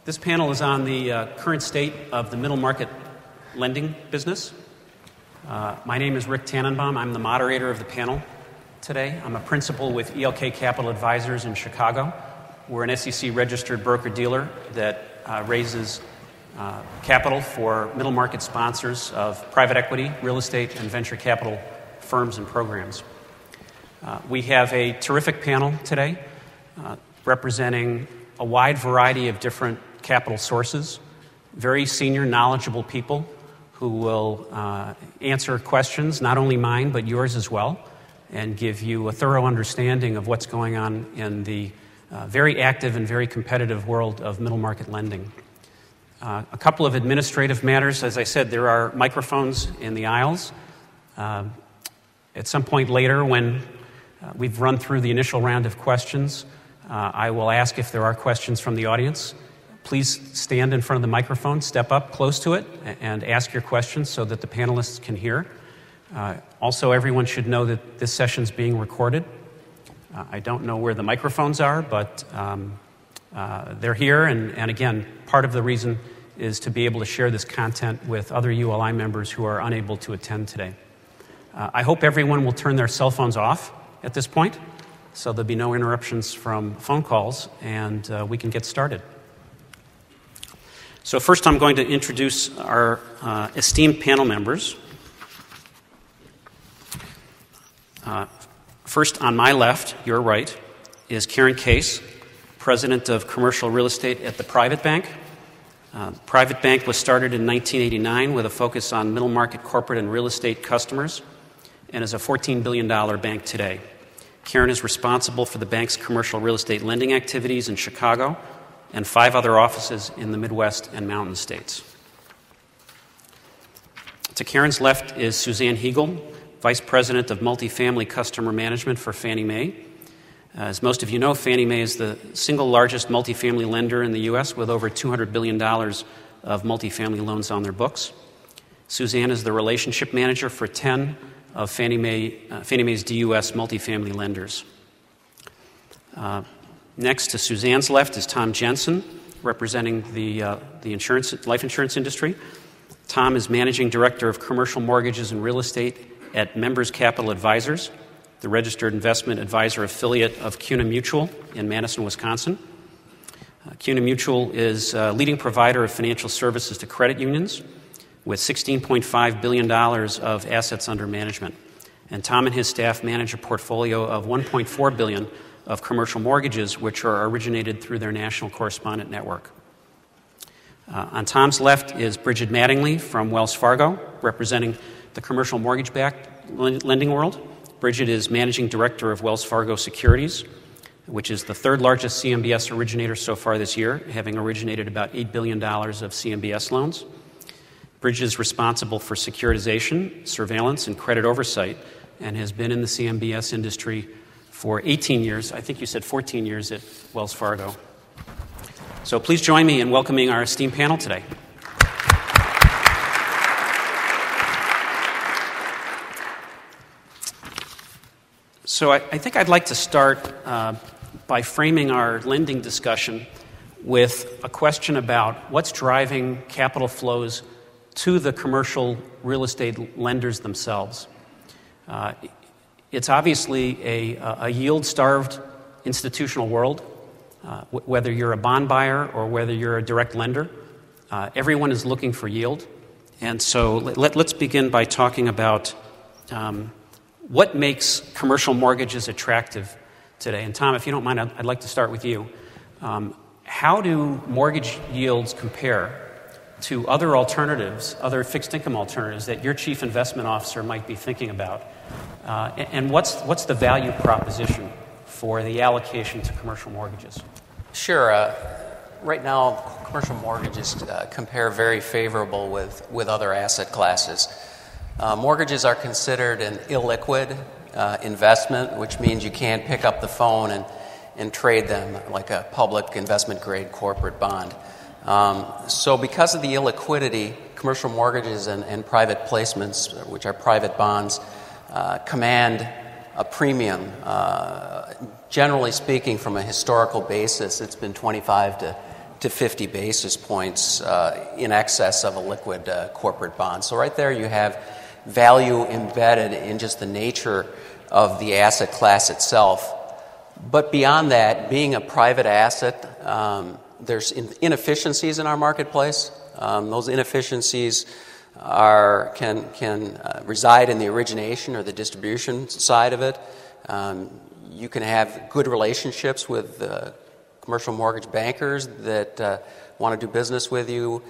This panel is on the current state of the middle market lending business. My name is Richard Tannenbaum. I'm the moderator of the panel today. I'm a principal with E.L.K. Capital Advisors in Chicago. We're an SEC-registered broker-dealer that raises capital for middle market sponsors of private equity, real estate, and venture capital firms and programs. We have a terrific panel today representing a wide variety of different capital sources, very senior, knowledgeable people who will answer questions, not only mine, but yours as well, and give you a thorough understanding of what's going on in the very active and very competitive world of middle market lending. A couple of administrative matters. As I said, there are microphones in the aisles. At some point later, when we've run through the initial round of questions, I will ask if there are questions from the audience. Please stand in front of the microphone, step up close to it, and ask your questions so that the panelists can hear. Also, everyone should know that this session is being recorded. I don't know where the microphones are, but they're here. And again, part of the reason is to be able to share this content with other ULI members who are unable to attend today. I hope everyone will turn their cell phones off at this point, so there'll be no interruptions from phone calls, and we can get started. So first I'm going to introduce our esteemed panel members. First on my left, your right, is Karen Case, President of Commercial Real Estate at the PrivateBank. PrivateBank was started in 1989 with a focus on middle market corporate and real estate customers and is a $14 billion bank today. Karen is responsible for the bank's commercial real estate lending activities in Chicago and 5 other offices in the Midwest and Mountain States. To Karen's left is Susanne Hiegel, Vice President of Multifamily Customer Management for Fannie Mae. As most of you know, Fannie Mae is the single largest multifamily lender in the U.S. with over $200 billion of multifamily loans on their books. Susanne is the relationship manager for 10 of Fannie Mae's DUS multifamily lenders. Next to Suzanne's left is Tom Jensen, representing the life insurance industry. Tom is Managing Director of Commercial Mortgages and Real Estate at Members Capital Advisors, the registered investment advisor affiliate of CUNA Mutual in Madison, Wisconsin. CUNA Mutual is a leading provider of financial services to credit unions with $16.5 billion of assets under management. And Tom and his staff manage a portfolio of $1.4 billion of commercial mortgages, which are originated through their national correspondent network. On Tom's left is Brigid Mattingly from Wells Fargo, representing the commercial mortgage-backed lending world. Brigid is Managing Director of Wells Fargo Securities, which is the 3rd largest CMBS originator so far this year, having originated about $8 billion of CMBS loans. Brigid is responsible for securitization, surveillance, and credit oversight, and has been in the CMBS industry for 18 years. I think you said 14 years at Wells Fargo. So please join me in welcoming our esteemed panel today. So I think I'd like to start by framing our lending discussion with a question about what's driving capital flows to the commercial real estate lenders themselves. It's obviously a yield-starved institutional world, whether you're a bond buyer or whether you're a direct lender. Everyone is looking for yield. And so let's begin by talking about what makes commercial mortgages attractive today. And Tom, if you don't mind, I'd like to start with you. How do mortgage yields compare to other alternatives, other fixed income alternatives that your chief investment officer might be thinking about? And what's the value proposition for the allocation to commercial mortgages? Sure. Right now, commercial mortgages compare very favorable with other asset classes. Mortgages are considered an illiquid investment, which means you can't pick up the phone and trade them like a public investment-grade corporate bond. So because of the illiquidity, commercial mortgages and private placements, which are private bonds, command a premium. Generally speaking, from a historical basis, it's been 25 to to 50 basis points in excess of a liquid corporate bond. So right there you have value embedded in just the nature of the asset class itself. But beyond that, being a private asset, there's inefficiencies in our marketplace. Those inefficiencies can reside in the origination or the distribution side of it. You can have good relationships with commercial mortgage bankers that want to do business with you,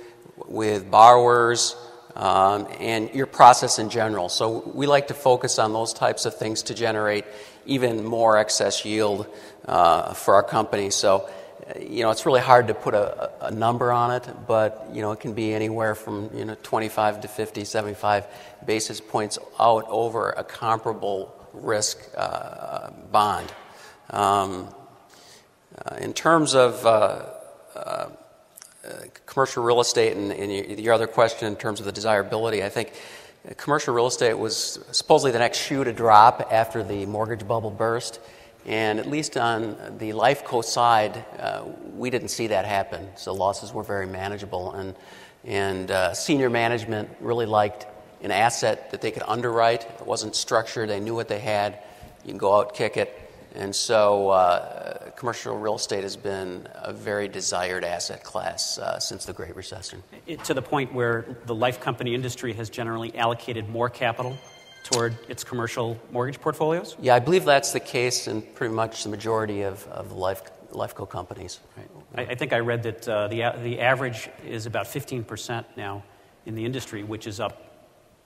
with borrowers, and your process in general. So we like to focus on those types of things to generate even more excess yield for our company. So, it's really hard to put a number on it, but, it can be anywhere from, 25 to 50, 75 basis points out over a comparable risk bond. In terms of commercial real estate and your other question in terms of the desirability, I think commercial real estate was supposedly the next shoe to drop after the mortgage bubble burst. And at least on the Lifeco side, we didn't see that happen. So losses were very manageable. And senior management really liked an asset that they could underwrite. It wasn't structured. They knew what they had. You can go out, kick it. And so commercial real estate has been a very desired asset class since the Great Recession. To the point where the life company industry has generally allocated more capital toward its commercial mortgage portfolios? Yeah, I believe that's the case in pretty much the majority of the Lifeco companies. Right. I think I read that the average is about 15% now in the industry, which is up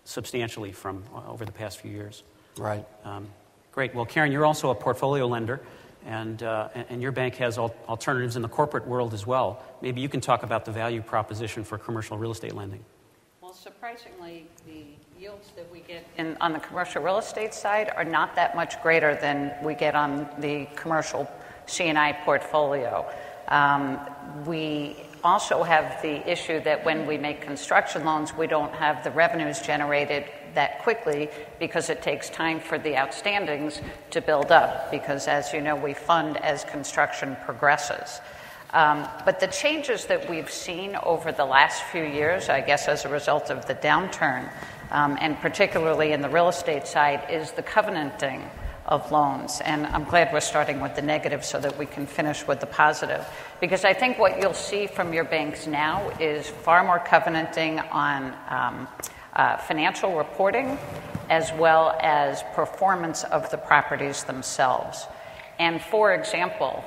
substantially from over the past few years. Right. Great. Well, Karen, you're also a portfolio lender, and your bank has alternatives in the corporate world as well. Maybe you can talk about the value proposition for commercial real estate lending. Well, surprisingly, the yields that we get on the commercial real estate side are not that much greater than we get on the commercial C&I portfolio. We also have the issue that when we make construction loans, we don't have the revenues generated that quickly because it takes time for the outstandings to build up because, as you know, we fund as construction progresses. But the changes that we've seen over the last few years, I guess as a result of the downturn, and particularly in the real estate side, is the covenanting of loans. And I'm glad we're starting with the negative so that we can finish with the positive. Because I think what you'll see from your banks now is far more covenanting on financial reporting as well as performance of the properties themselves. And for example,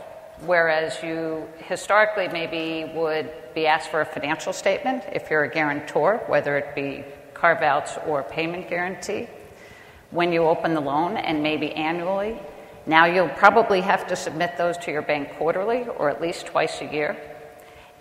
whereas you historically maybe would be asked for a financial statement if you're a guarantor, whether it be carve-outs or payment guarantee, when you open the loan and maybe annually, now you'll probably have to submit those to your bank quarterly or at least twice a year.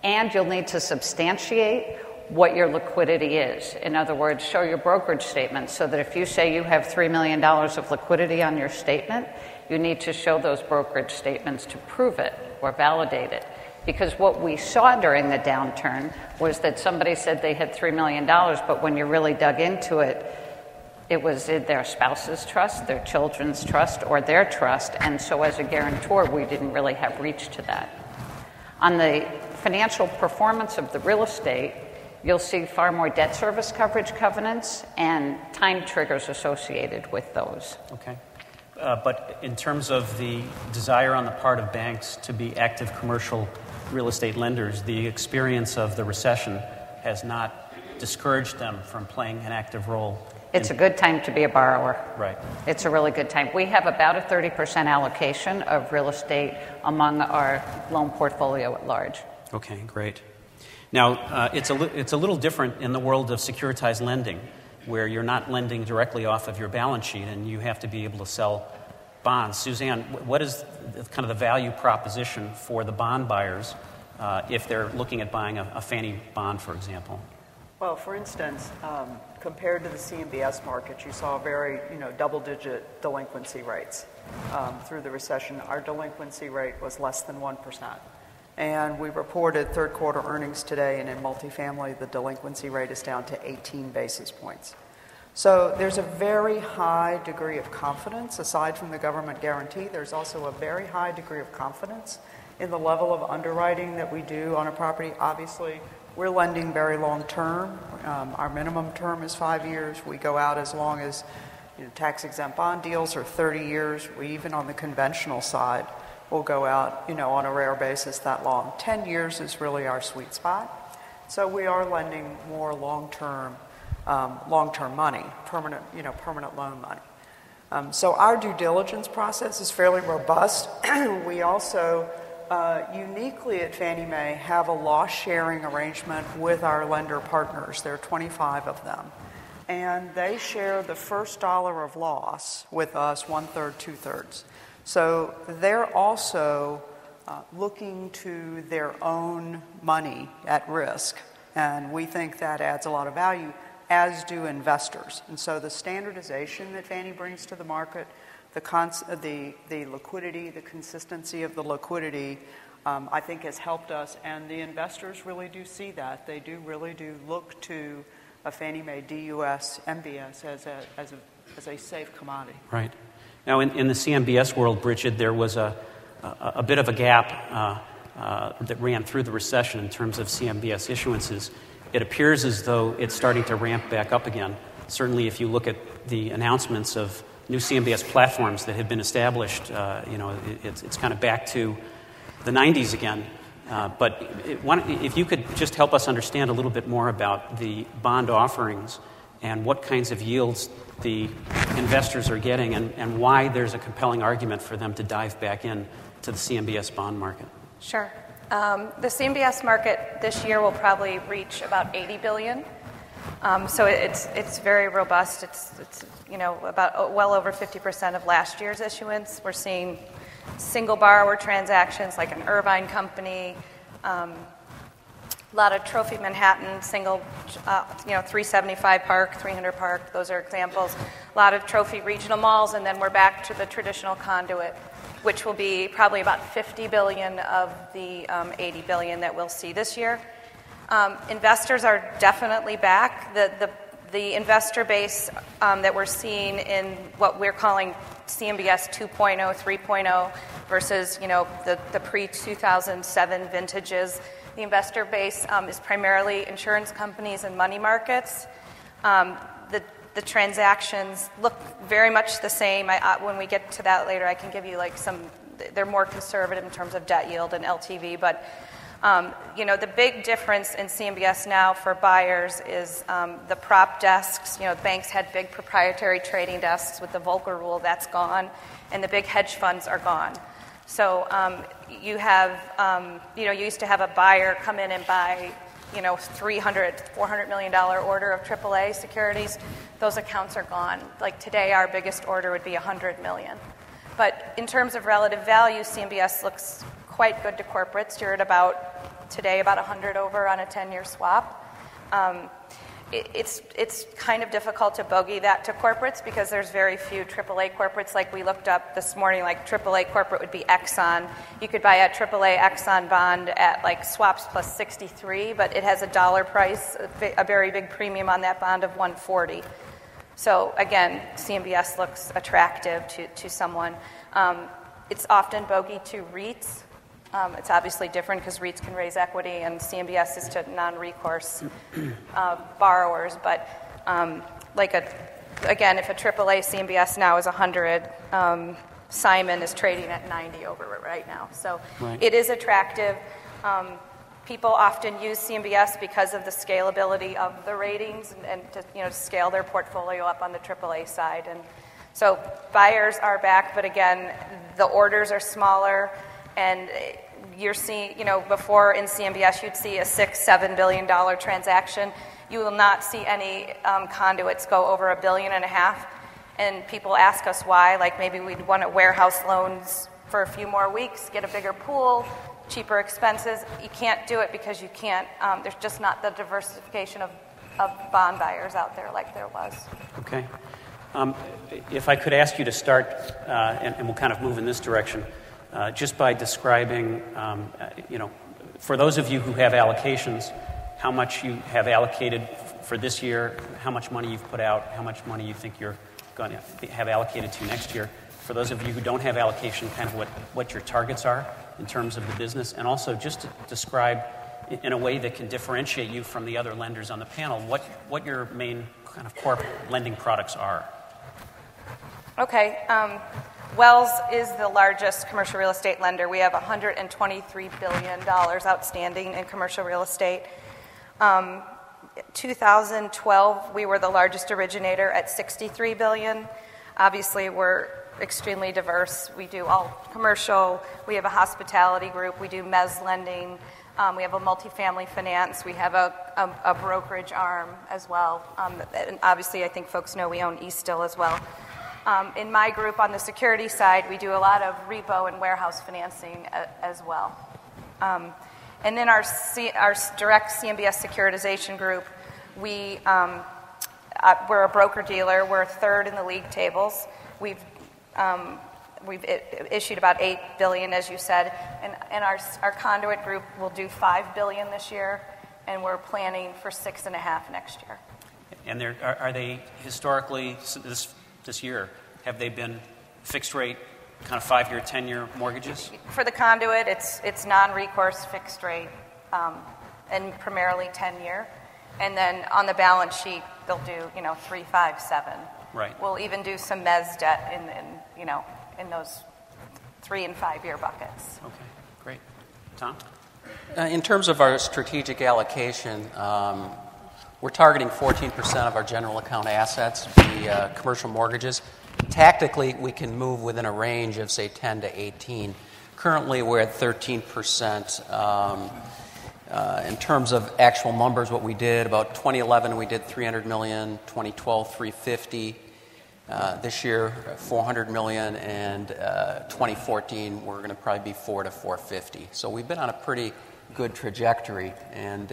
And you'll need to substantiate what your liquidity is. In other words, show your brokerage statement so that if you say you have $3 million of liquidity on your statement, you need to show those brokerage statements to prove it or validate it. Because what we saw during the downturn was that somebody said they had $3 million, but when you really dug into it, it was in their spouse's trust, their children's trust, or their trust, and so as a guarantor, we didn't really have reach to that. On the financial performance of the real estate, you'll see far more debt service coverage covenants and time triggers associated with those. Okay. But in terms of the desire on the part of banks to be active commercial real estate lenders, the experience of the recession has not discouraged them from playing an active role. It's a good time to be a borrower. Right. It's a really good time. We have about a 30% allocation of real estate among our loan portfolio at large. Okay, great. Now, it's a little different in the world of securitized lending, where you're not lending directly off of your balance sheet and you have to be able to sell bonds. Susanne, what is kind of the value proposition for the bond buyers if they're looking at buying a Fannie bond, for example? Well, for instance, compared to the CMBS market, you saw very, double-digit delinquency rates through the recession. Our delinquency rate was less than 1%. And we reported third quarter earnings today, and in multifamily, the delinquency rate is down to 18 basis points. So there's a very high degree of confidence. Aside from the government guarantee, there's also a very high degree of confidence in the level of underwriting that we do on a property. Obviously, we're lending very long term. Our minimum term is 5 years. We go out as long as tax-exempt bond deals are 30 years. We even on the conventional side will go out, on a rare basis that long. 10 years is really our sweet spot. So we are lending more long-term money, permanent loan money. So our due diligence process is fairly robust. We also uniquely at Fannie Mae have a loss-sharing arrangement with our lender partners. There are 25 of them. And they share the first dollar of loss with us, 1/3, 2/3. So they're also looking to their own money at risk. And we think that adds a lot of value, as do investors. And so the standardization that Fannie brings to the market, the liquidity, the consistency of the liquidity, I think has helped us. And the investors really do see that. They really do look to a Fannie Mae DUS MBS as a safe commodity. Right. Now, in the CMBS world, Brigid, there was a bit of a gap that ran through the recession in terms of CMBS issuances. It appears as though it's starting to ramp back up again. Certainly, if you look at the announcements of new CMBS platforms that have been established, it's kind of back to the 90s again. But if you could just help us understand a little bit more about the bond offerings and what kinds of yields the investors are getting and why there's a compelling argument for them to dive back in to the CMBS bond market. Sure. The CMBS market this year will probably reach about $80 billion. So it's very robust. It's about well over 50% of last year's issuance. We're seeing single borrower transactions like an Irvine company, a lot of Trophy Manhattan, single, 375 Park, 300 Park, those are examples. A lot of Trophy regional malls, and then we're back to the traditional conduit, which will be probably about $50 billion of the $80 billion that we'll see this year. Investors are definitely back. The investor base that we're seeing in what we're calling CMBS 2.0, 3.0 versus, the pre-2007 vintages. The investor base is primarily insurance companies and money markets. The transactions look very much the same. When we get to that later, I can give you they're more conservative in terms of debt yield and LTV, but the big difference in CMBS now for buyers is the prop desks. Banks had big proprietary trading desks with the Volcker rule. That's gone, and the big hedge funds are gone. So you have, you used to have a buyer come in and buy, $400 million order of AAA securities. Those accounts are gone. Like today, our biggest order would be $100 million. But in terms of relative value, CMBS looks quite good to corporates. You're at today about 100 over on a 10-year swap. It's kind of difficult to bogey that to corporates because there's very few AAA corporates. Like we looked up this morning, AAA corporate would be Exxon. You could buy a AAA Exxon bond at swaps plus 63, but it has a dollar price, a very big premium on that bond of 140. So again, CMBS looks attractive to someone. It's often bogeyed to REITs. It's obviously different because REITs can raise equity and CMBS is to non-recourse borrowers. But again, if a AAA CMBS now is 100, Simon is trading at 90 over it right now. So right. It is attractive. People often use CMBS because of the scalability of the ratings and to scale their portfolio up on the AAA side. And so buyers are back, but again, the orders are smaller. And you're seeing, before in CMBS, you'd see a $6-7 billion transaction. You will not see any conduits go over $1.5 billion. And people ask us why, maybe we'd want to warehouse loans for a few more weeks, get a bigger pool, cheaper expenses. You can't do it because you can't, there's just not the diversification of bond buyers out there like there was. Okay. If I could ask you to start, and we'll kind of move in this direction, just by describing, for those of you who have allocations, how much you have allocated for this year, how much money you've put out, how much money you think you're going to have allocated to next year, for those of you who don't have allocation, kind of what your targets are in terms of the business, and also just to describe in a way that can differentiate you from the other lenders on the panel what your main kind of core lending products are. Okay. Wells is the largest commercial real estate lender. We have $123 billion outstanding in commercial real estate. 2012, we were the largest originator at $63 billion. Obviously, we're extremely diverse. We do all commercial. We have a hospitality group. We do mezz lending. We have a multifamily finance. We have a brokerage arm as well. And obviously, I think folks know we own Eastdil as well. In my group on the security side, we do a lot of repo and warehouse financing as well. And then our direct CMBS securitization group, we're a broker-dealer. We're third in the league tables. We've issued about $8 billion, as you said, and our conduit group will do $5 billion this year, and we're planning for $6.5 billion next year. And are they historically this year, have they been fixed rate, kind of 5-year, 10-year mortgages? For the conduit, it's non-recourse fixed rate, and primarily 10-year. And then on the balance sheet, they'll do 3, 5, 7. Right. We'll even do some mezz debt in those 3 and 5 year buckets. Okay, great. Tom? In terms of our strategic allocation, we're targeting 14% of our general account assets, the commercial mortgages. Tactically, we can move within a range of, say, 10 to 18. Currently, we're at 13%. In terms of actual numbers, what we did, about 2011, we did $300 million, 2012, $350 million. This year, $400 million, and 2014, we're going to probably be $400 to $450 million. So we've been on a pretty good trajectory, and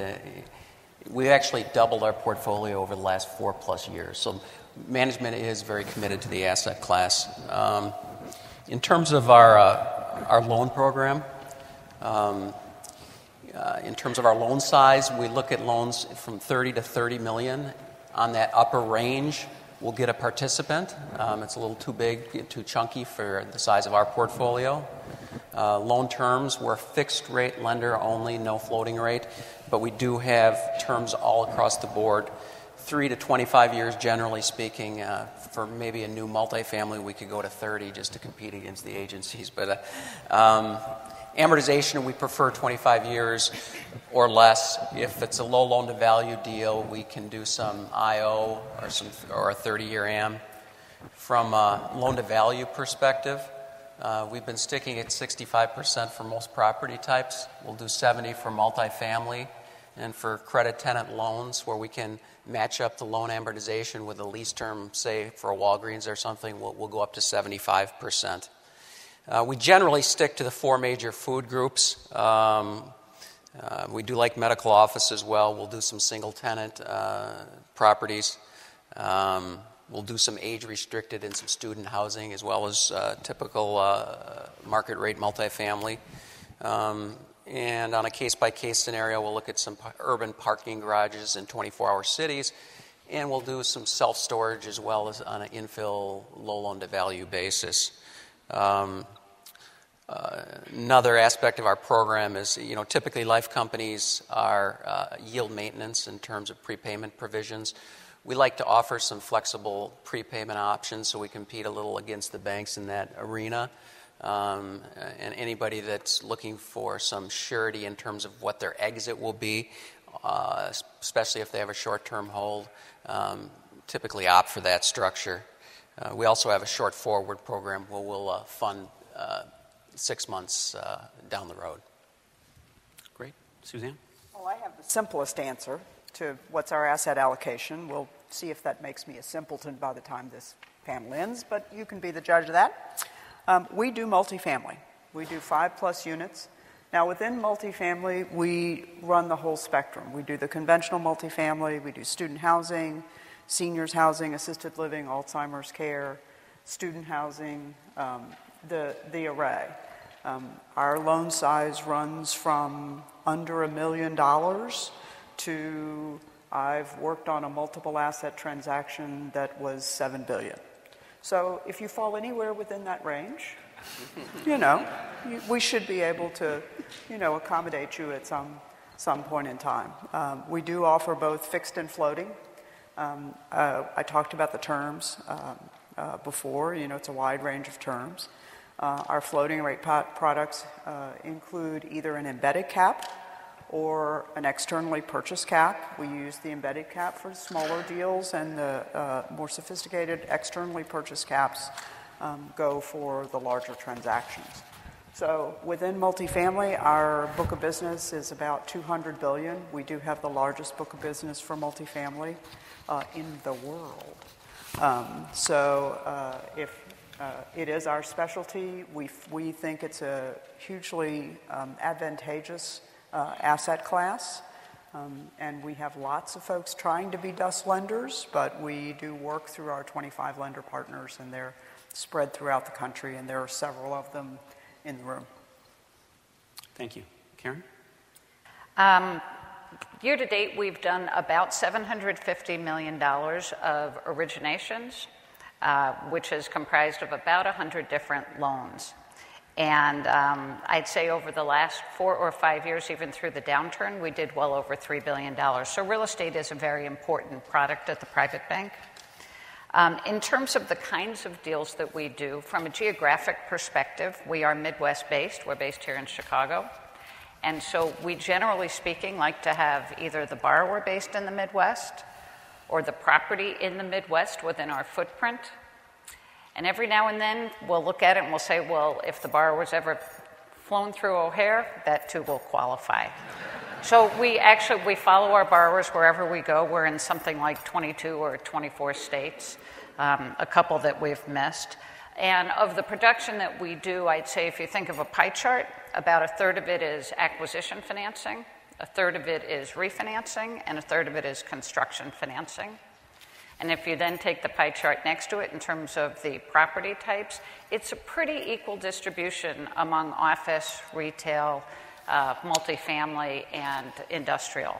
we actually doubled our portfolio over the last 4+ years. So management is very committed to the asset class. In terms of our loan program, in terms of our loan size, we look at loans from 30 to 30 million. On that upper range, we'll get a participant. It's a little too big, too chunky for the size of our portfolio. Loan terms, we're a fixed rate lender only, no floating rate, but we do have terms all across the board. 3 to 25 years, generally speaking. For maybe a new multifamily, we could go to 30 just to compete against the agencies. But amortization, we prefer 25 years or less. If it's a low loan-to-value deal, we can do some IO or a 30-year AM. From a loan-to-value perspective, we've been sticking at 65% for most property types. We'll do 70% for multifamily. And for credit tenant loans, where we can match up the loan amortization with a lease term, say for a Walgreens or something, we'll go up to 75%. We generally stick to the 4 major food groups. We do like medical office as well. We'll do some single tenant properties. We'll do some age restricted and some student housing, as well as typical market rate multifamily. And on a case-by-case scenario, we'll look at some urban parking garages in 24-hour cities, and we'll do some self-storage as well as on an infill low loan-to-value basis. Another aspect of our program is, typically life companies are yield maintenance in terms of prepayment provisions. We like to offer some flexible prepayment options so we compete a little against the banks in that arena. And anybody that's looking for some surety in terms of what their exit will be, especially if they have a short-term hold, typically opt for that structure. We also have a short forward program where we'll fund 6 months down the road. Great. Suzanne? Well, I have the simplest answer to what's our asset allocation. We'll see if that makes me a simpleton by the time this panel ends, but you can be the judge of that. We do multifamily. We do 5+ units. Now, within multifamily, we run the whole spectrum. We do the conventional multifamily. We do student housing, seniors housing, assisted living, Alzheimer's care, student housing, the array. Our loan size runs from under $1 million to, I've worked on a multiple asset transaction that was $7 billion. So if you fall anywhere within that range, we should be able to, accommodate you at some point in time. We do offer both fixed and floating. I talked about the terms before. It's a wide range of terms. Our floating rate products include either an embedded cap or an externally purchased cap. We use the embedded cap for smaller deals, and the more sophisticated externally purchased caps go for the larger transactions. So within multifamily, our book of business is about $200 billion. We do have the largest book of business for multifamily in the world. If it is our specialty, we think it's a hugely advantageous asset class, and we have lots of folks trying to be DUS lenders, but we do work through our 25 lender partners, and they're spread throughout the country, and there are several of them in the room. Thank you. Karen? Year to date, we've done about $750 million of originations, which is comprised of about 100 different loans. And I'd say over the last 4 or 5 years, even through the downturn, we did well over $3 billion. So real estate is a very important product at the private bank. In terms of the kinds of deals that we do, from a geographic perspective, we are Midwest-based. We're based here in Chicago. And so we, generally speaking, like to have either the borrower based in the Midwest or the property in the Midwest within our footprint. And every now and then, we'll look at it and we'll say, well, if the borrower's ever flown through O'Hare, that too will qualify. So we follow our borrowers wherever we go. We're in something like 22 or 24 states, a couple that we've missed. And of the production that we do, I'd say if you think of a pie chart, about a third of it is acquisition financing, a third of it is refinancing, and a third of it is construction financing. And if you then take the pie chart next to it in terms of the property types, it's a pretty equal distribution among office, retail, multifamily, and industrial.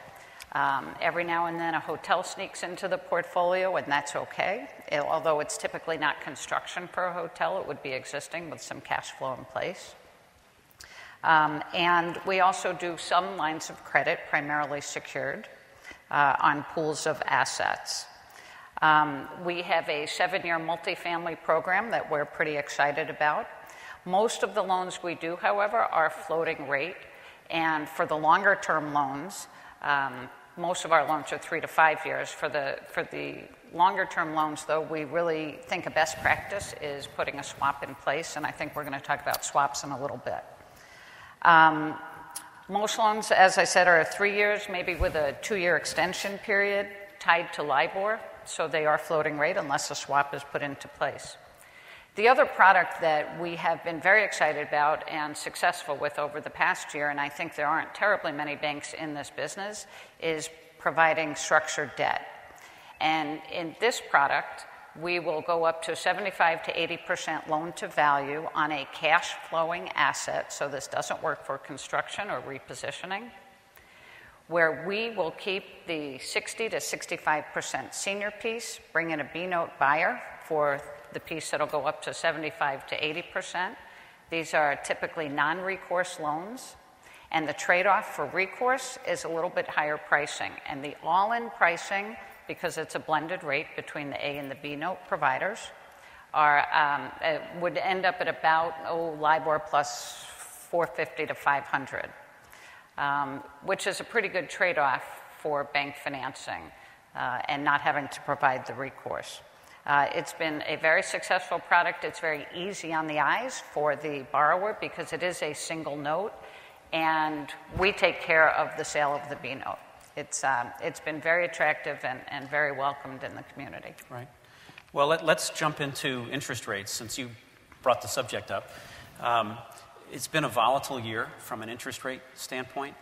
Every now and then a hotel sneaks into the portfolio, and that's okay. Although it's typically not construction for a hotel, it would be existing with some cash flow in place. And we also do some lines of credit, primarily secured, on pools of assets. We have a 7-year multifamily program that we're pretty excited about. Most of the loans we do, however, are floating rate. And for the longer term loans, most of our loans are 3 to 5 years. For the longer term loans, though, we really think a best practice is putting a swap in place. And I think we're going to talk about swaps in a little bit. Most loans, as I said, are 3 years, maybe with a 2-year extension period tied to LIBOR. So they are floating rate unless a swap is put into place. The other product that we have been very excited about and successful with over the past year, and I think there aren't terribly many banks in this business, is providing structured debt. And in this product, we will go up to 75 to 80% loan to value on a cash flowing asset, so this doesn't work for construction or repositioning, where we will keep the 60 to 65% senior piece, bring in a B-note buyer for the piece that'll go up to 75 to 80%. These are typically non-recourse loans, and the trade-off for recourse is a little bit higher pricing. And the all-in pricing, because it's a blended rate between the A and the B-note providers, would end up at about LIBOR plus 450 to 500. Which is a pretty good trade-off for bank financing and not having to provide the recourse. It's been a very successful product. It's very easy on the eyes for the borrower because it is a single note, and we take care of the sale of the B-note. It's been very attractive and very welcomed in the community. Right. Well, let's jump into interest rates since you brought the subject up. It's been a volatile year from an interest rate standpoint.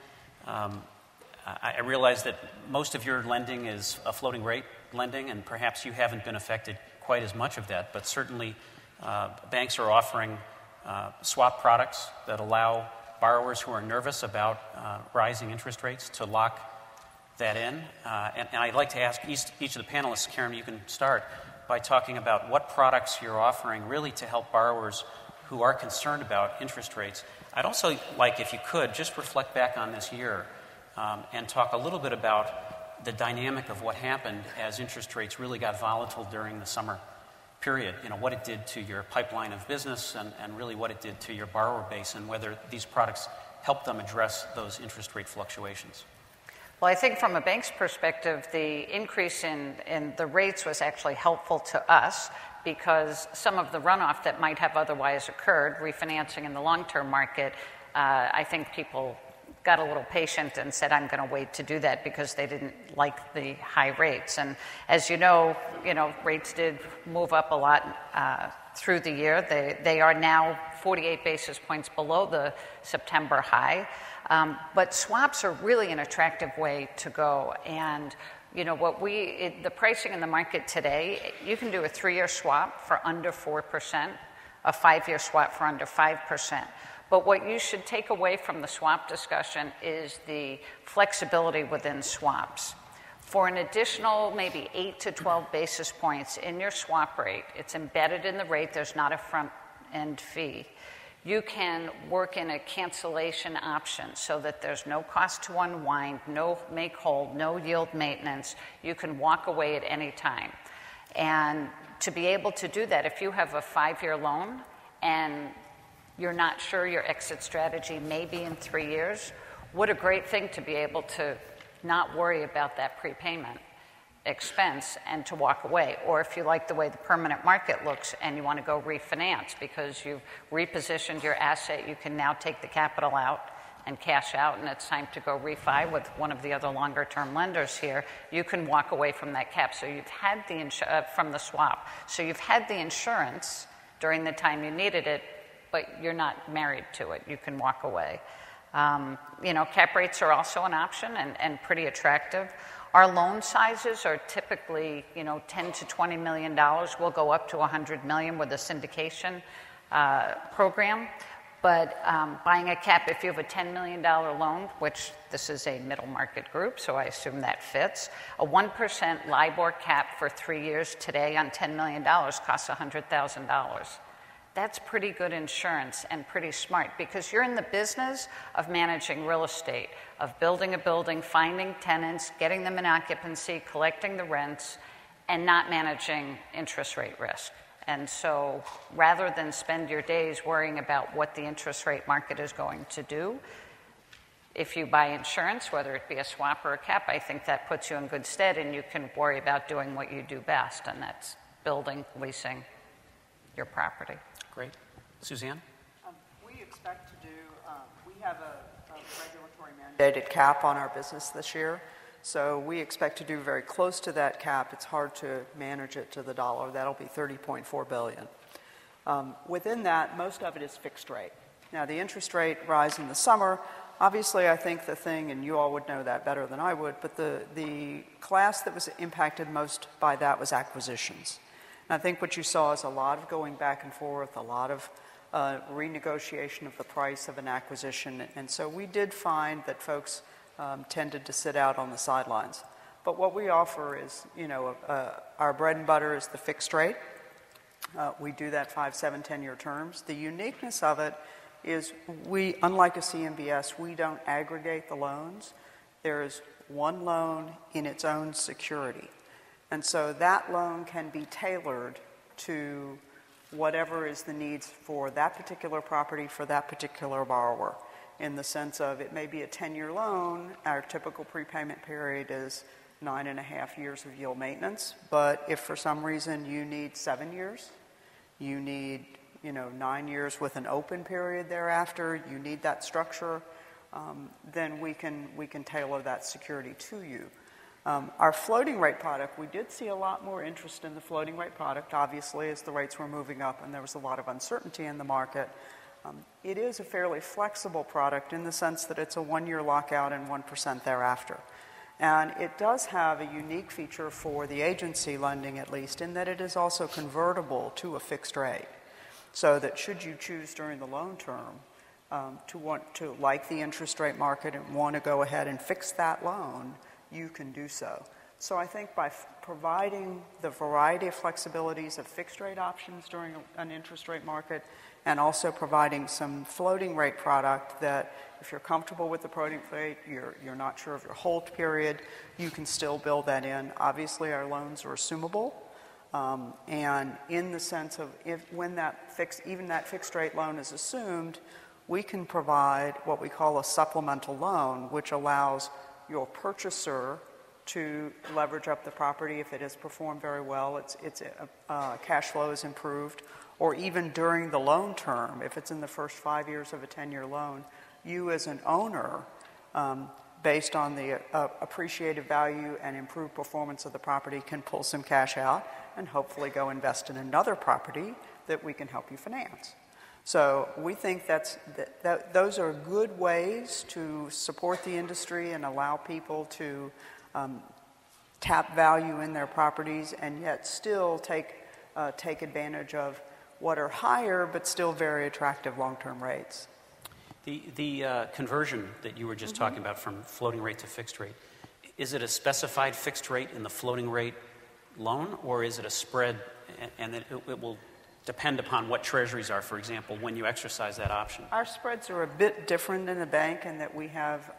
I realize that most of your lending is a floating rate lending, and perhaps you haven't been affected quite as much of that, but certainly banks are offering swap products that allow borrowers who are nervous about rising interest rates to lock that in. And I'd like to ask each of the panelists, Karen, you can start. by talking about what products you're offering really to help borrowers who are concerned about interest rates. I'd also like, if you could, just reflect back on this year and talk a little bit about the dynamic of what happened as interest rates really got volatile during the summer period. You know, what it did to your pipeline of business and really what it did to your borrower base, and whether these products helped them address those interest rate fluctuations. Well, I think from a bank's perspective, the increase in the rates was actually helpful to us because some of the runoff that might have otherwise occurred, refinancing in the long-term market, I think people got a little patient and said, I'm going to wait to do that because they didn't like the high rates. And as you know, rates did move up a lot through the year. They are now 48 basis points below the September high. But swaps are really an attractive way to go. And the pricing in the market today, you can do a 3-year swap for under 4%, a 5-year swap for under 5%. But what you should take away from the swap discussion is the flexibility within swaps. For an additional maybe 8 to 12 basis points in your swap rate, it's embedded in the rate, there's not a front-end fee. You can work in a cancellation option so that there's no cost to unwind, no make whole, no yield maintenance. You can walk away at any time. And to be able to do that, if you have a 5-year loan and you're not sure your exit strategy may be in 3 years, what a great thing to be able to not worry about that prepayment expense and to walk away. Or if you like the way the permanent market looks and you want to go refinance because you've repositioned your asset, you can now take the capital out and cash out, and it's time to go refi with one of the other longer-term lenders here. You can walk away from that cap. So you've had from the swap. So you've had the insurance during the time you needed it, but you're not married to it. You can walk away. Cap rates are also an option and pretty attractive. Our loan sizes are typically, $10 to $20 million. We'll go up to $100 million with a syndication program. But buying a cap, if you have a $10 million loan, which this is a middle market group, so I assume that fits, a 1% LIBOR cap for 3 years today on $10 million costs $100,000. That's pretty good insurance and pretty smart because you're in the business of managing real estate, of building a building, finding tenants, getting them in occupancy, collecting the rents, and not managing interest rate risk. And so rather than spend your days worrying about what the interest rate market is going to do, if you buy insurance, whether it be a swap or a cap, I think that puts you in good stead and you can worry about doing what you do best, and that's building, leasing your property. Great. Suzanne? We expect to do, we have a regulatory mandated cap on our business this year. So we expect to do very close to that cap. It's hard to manage it to the dollar. That'll be $30.4 billion. Within that, most of it is fixed rate. Now, the interest rate rise in the summer, obviously I think the thing, and you all would know that better than I would, but the class that was impacted most by that was acquisitions. And I think what you saw is a lot of going back and forth, a lot of renegotiation of the price of an acquisition. And so we did find that folks tended to sit out on the sidelines. But what we offer is, our bread and butter is the fixed rate. We do that 5, 7, 10-year terms. The uniqueness of it is we, unlike a CMBS, we don't aggregate the loans. There is one loan in its own security. And so that loan can be tailored to whatever is the needs for that particular property for that particular borrower, in the sense of it may be a 10-year loan. Our typical prepayment period is 9.5 years of yield maintenance. But if for some reason you need 7 years, you need 9 years with an open period thereafter, you need that structure, then we can tailor that security to you. Our floating rate product, we did see a lot more interest in the floating rate product, obviously, as the rates were moving up and there was a lot of uncertainty in the market. It is a fairly flexible product in the sense that it's a 1-year lockout and 1% thereafter. And it does have a unique feature for the agency lending, at least, in that it is also convertible to a fixed rate. So that should you choose during the loan term to want to like the interest rate market and want to go ahead and fix that loan, you can do so. So I think by providing the variety of flexibilities of fixed rate options during an interest rate market, and also providing some floating rate product that if you're comfortable with the floating rate, you're not sure of your hold period, you can still build that in. Obviously, our loans are assumable, and in the sense of even that fixed rate loan is assumed, we can provide what we call a supplemental loan, which allows your purchaser to leverage up the property if it has performed very well, its cash flow is improved, or even during the loan term, if it's in the first 5 years of a 10-year loan, you as an owner, based on the appreciated value and improved performance of the property, can pull some cash out and hopefully go invest in another property that we can help you finance. So we think that those are good ways to support the industry and allow people to tap value in their properties and yet still take advantage of what are higher but still very attractive long-term rates. The conversion that you were just talking about from floating rate to fixed rate, is it a specified fixed rate in the floating rate loan, or is it a spread and it will depend upon what treasuries are, for example, when you exercise that option? Our spreads are a bit different in the bank in that we have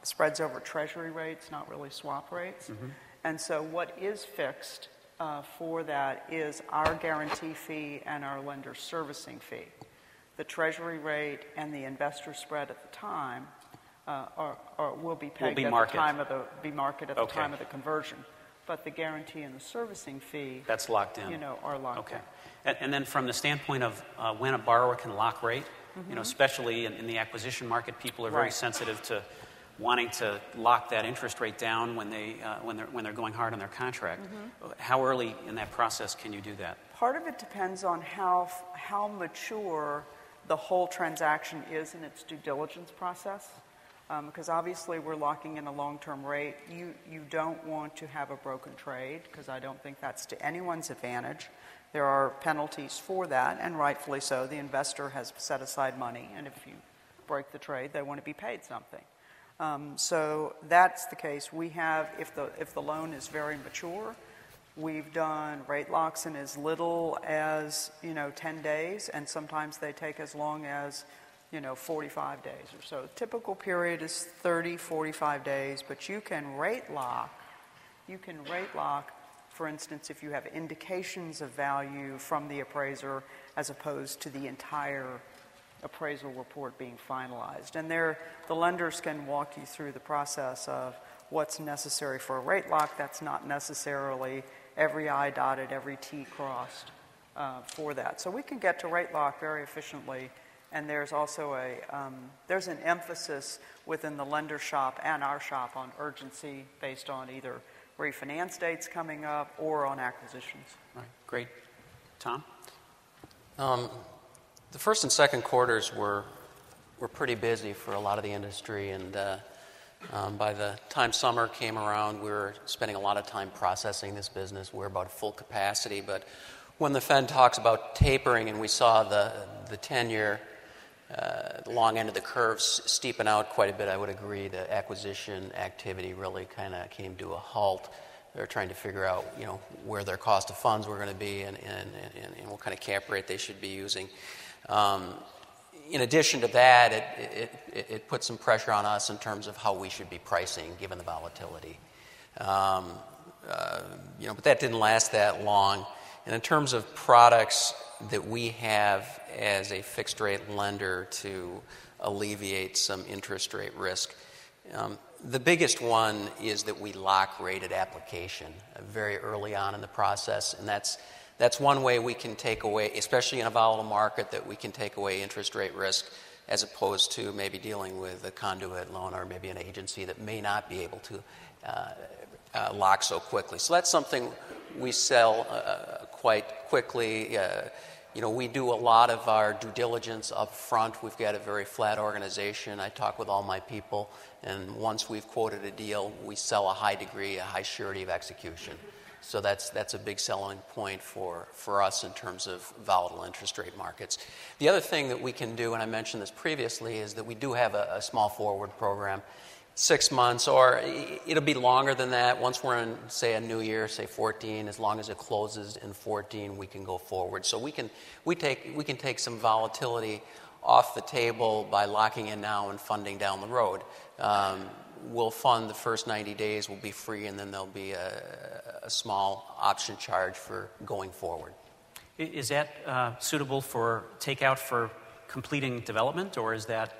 spreads over treasury rates, not really swap rates. And so what is fixed for that is our guarantee fee and our lender servicing fee. The treasury rate and the investor spread at the time will be pegged at the time of the time of the conversion. But the guarantee and the servicing fee, that's locked in. Are locked in. And then from the standpoint of when a borrower can lock rate, especially in the acquisition market, people are very sensitive to wanting to lock that interest rate down when they're going hard on their contract. How early in that process can you do that? Part of it depends on how mature the whole transaction is in its due diligence process. Because obviously we're locking in a long-term rate. You don't want to have a broken trade, because I don't think that's to anyone's advantage. There are penalties for that, and rightfully so. The investor has set aside money, and if you break the trade, they want to be paid something. So that's the case. We have, if the loan is very mature, we've done rate locks in as little as 10 days, and sometimes they take as long as 45 days or so. The typical period is 30, 45 days, but you can rate lock. For instance, if you have indications of value from the appraiser as opposed to the entire appraisal report being finalized. And the lenders can walk you through the process of what's necessary for a rate lock. That's not necessarily every I dotted, every T crossed for that. So we can get to rate lock very efficiently. And there's also there's an emphasis within the lender shop and our shop on urgency based on either refinance dates coming up or on acquisitions. Right. Great. Tom? The first and second quarters were pretty busy for a lot of the industry, and by the time summer came around, we were spending a lot of time processing this business. We're about full capacity, but when the Fed talks about tapering and we saw the 10-year the long end of the curve steepen out quite a bit, I would agree the acquisition activity really kind of came to a halt. They're trying to figure out, where their cost of funds were going to be and what kind of cap rate they should be using. In addition to that, it put some pressure on us in terms of how we should be pricing given the volatility. But that didn't last that long. And in terms of products that we have as a fixed rate lender to alleviate some interest rate risk, the biggest one is that we lock rated application very early on in the process, and that's one way we can take away, especially in a volatile market, that we can take away interest rate risk as opposed to maybe dealing with a conduit loan or maybe an agency that may not be able to lock so quickly. So that's something we sell quite quickly. We do a lot of our due diligence up front. We've got a very flat organization. I talk with all my people, and once we've quoted a deal, we sell a high surety of execution. So that's a big selling point for us in terms of volatile interest rate markets. The other thing that we can do, and I mentioned this previously, is that we do have a small forward program. 6 months, or it'll be longer than that. Once we're in, say, a new year, say 14, as long as it closes in 14, we can go forward. So we can take some volatility off the table by locking in now and funding down the road. We'll fund the first 90 days, will be free, and then there'll be a small option charge for going forward. Is that suitable for takeout for completing development, or is that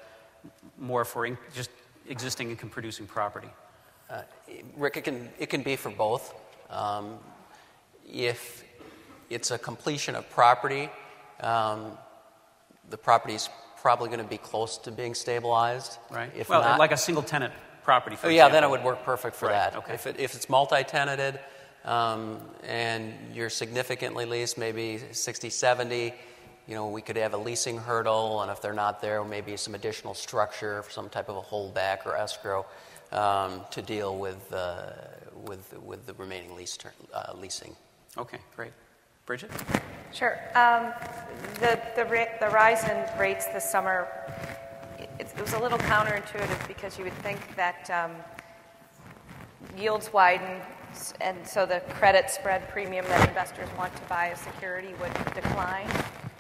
more for just existing income producing property? Rick, it can be for both. If it's a completion of property, the property's probably going to be close to being stabilized. Right. If well, not, like a single tenant property, for yeah, example. then it would work perfect for right. that. Okay. If it's multi-tenanted and you're significantly leased, maybe 60, 70, we could have a leasing hurdle, and if they're not there, maybe some additional structure, some type of a holdback or escrow to deal with the remaining leasing. Okay, great. Brigid? Sure. The rise in rates this summer, it was a little counterintuitive because you would think that yields widen, and so the credit spread premium that investors want to buy a security would decline.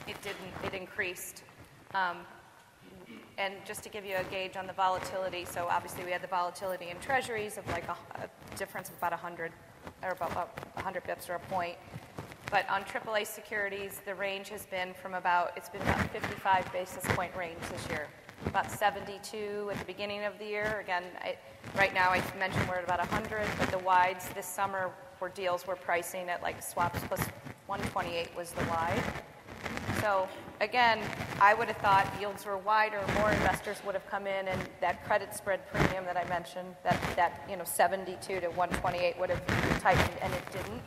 It didn't. It increased. And just to give you a gauge on the volatility, so obviously we had the volatility in treasuries of like a difference of about 100 or about 100 bips or a point. But on AAA securities, the range has been it's been about 55 basis point range this year. About 72 at the beginning of the year. Again, right now I mentioned we're at about 100, but the wides this summer were deals we're pricing at like swaps plus 128 was the wide. So again, I would have thought yields were wider, more investors would have come in, and that credit spread premium that I mentioned, that 72 to 128 would have tightened, and it didn't.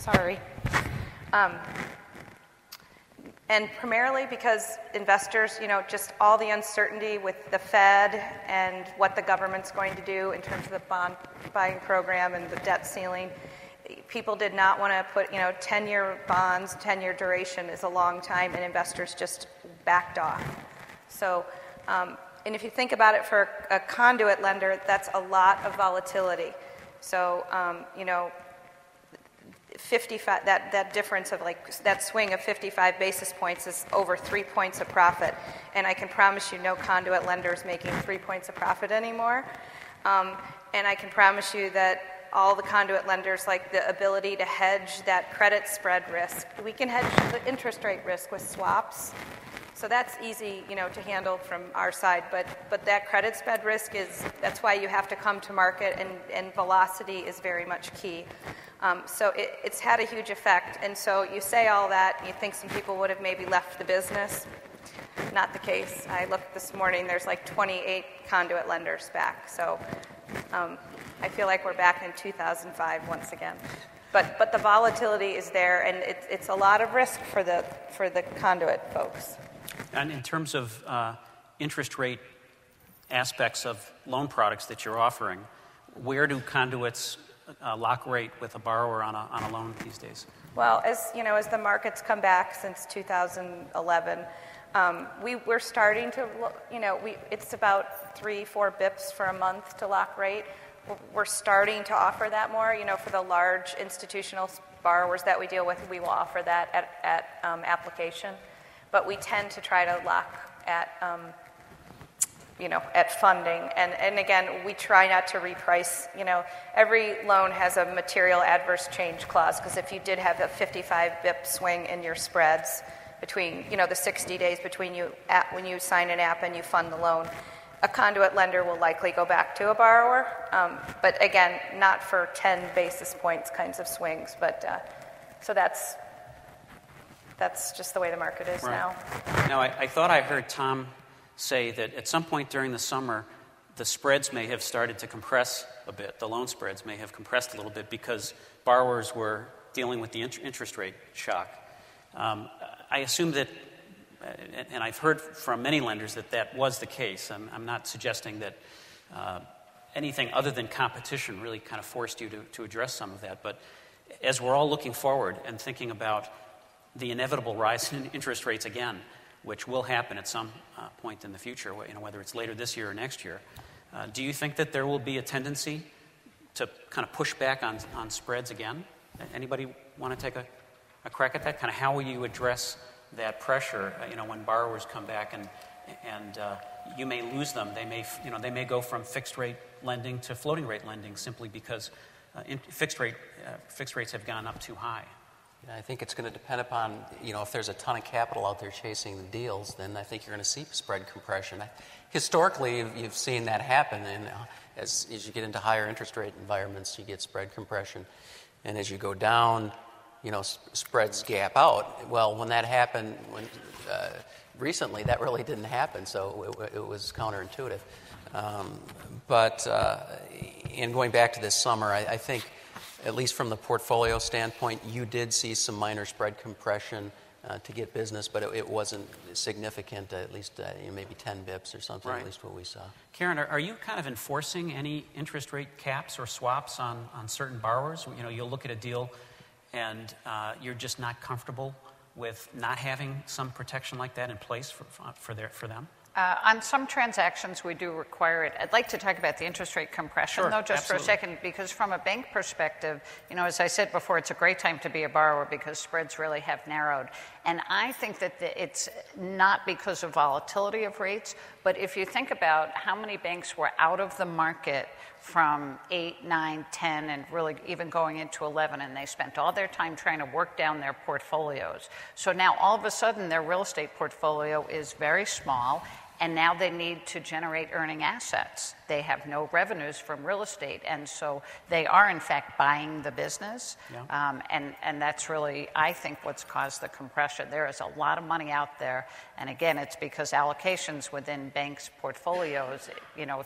Sorry. And primarily because investors, just all the uncertainty with the Fed and what the government's going to do in terms of the bond buying program and the debt ceiling, people did not want to put, 10-year bonds, 10-year duration is a long time, and investors just backed off. So, and if you think about it for a conduit lender, that's a lot of volatility. So, 55, that difference of that swing of 55 basis points is over 3 points of profit. And I can promise you no conduit lender is making 3 points of profit anymore. And I can promise you that all the conduit lenders like the ability to hedge that credit spread risk. We can hedge the interest rate risk with swaps. So that's easy, to handle from our side. But that credit spread risk that's why you have to come to market, and velocity is very much key. So it's had a huge effect. And so you say all that, and you think some people would have maybe left the business. Not the case. I looked this morning, there's like 28 conduit lenders back. So I feel like we're back in 2005 once again. But the volatility is there, and it's a lot of risk for the conduit folks. And in terms of interest rate aspects of loan products that you're offering, where do conduits lock rate with a borrower on a loan these days? Well, as the markets come back since 2011, we're starting to look, it's about 3-4 bips for a month to lock rate. We're starting to offer that more, for the large institutional borrowers that we deal with, we will offer that at application. But we tend to try to lock at, at funding. And again, we try not to reprice. Every loan has a material adverse change clause, because if you did have a 55 bip swing in your spreads between, the 60 days between when you sign an app and you fund the loan, a conduit lender will likely go back to a borrower. But again, not for 10 basis points kinds of swings. But so that's just the way the market is now. Now, I thought I heard Tom say that at some point during the summer, the spreads may have started to compress a bit. The loan spreads may have compressed a little bit because borrowers were dealing with the interest rate shock. I assume that, and I've heard from many lenders that was the case. I'm not suggesting that anything other than competition really kind of forced you to address some of that. But as we're all looking forward and thinking about the inevitable rise in interest rates again, which will happen at some point in the future, whether it's later this year or next year, Do you think that there will be a tendency to kind of push back on spreads again? Anybody want to take a crack at that? Kind of how will you address that pressure, when borrowers come back and you may lose them. They may go from fixed rate lending to floating rate lending simply because fixed rates have gone up too high. Yeah, I think it's going to depend upon, if there's a ton of capital out there chasing the deals, then I think you're going to see spread compression. Historically, you've seen that happen, and as you get into higher interest rate environments, you get spread compression. And as you go down, spreads gap out. Well, when that happened, recently, that really didn't happen, so it was counterintuitive. But in going back to this summer, I think, at least from the portfolio standpoint, you did see some minor spread compression to get business, but it wasn't significant, at least maybe 10 bips or something, right. At least what we saw. Karen, are you kind of enforcing any interest rate caps or swaps on certain borrowers? You'll look at a deal and you're just not comfortable with not having some protection like that in place for them? On some transactions, we do require it. I'd like to talk about the interest rate compression, though, just absolutely. for a second, because from a bank perspective, as I said before, it's a great time to be a borrower because spreads really have narrowed. And I think that it's not because of volatility of rates, but if you think about how many banks were out of the market from 8, 9, 10, and really even going into 11, and they spent all their time trying to work down their portfolios. So now all of a sudden their real estate portfolio is very small, and now they need to generate earning assets. They have no revenues from real estate, and so they are, in fact, buying the business. Yeah. And that's really, I think, what's caused the compression. There is a lot of money out there, and again, it's because allocations within banks' portfolios,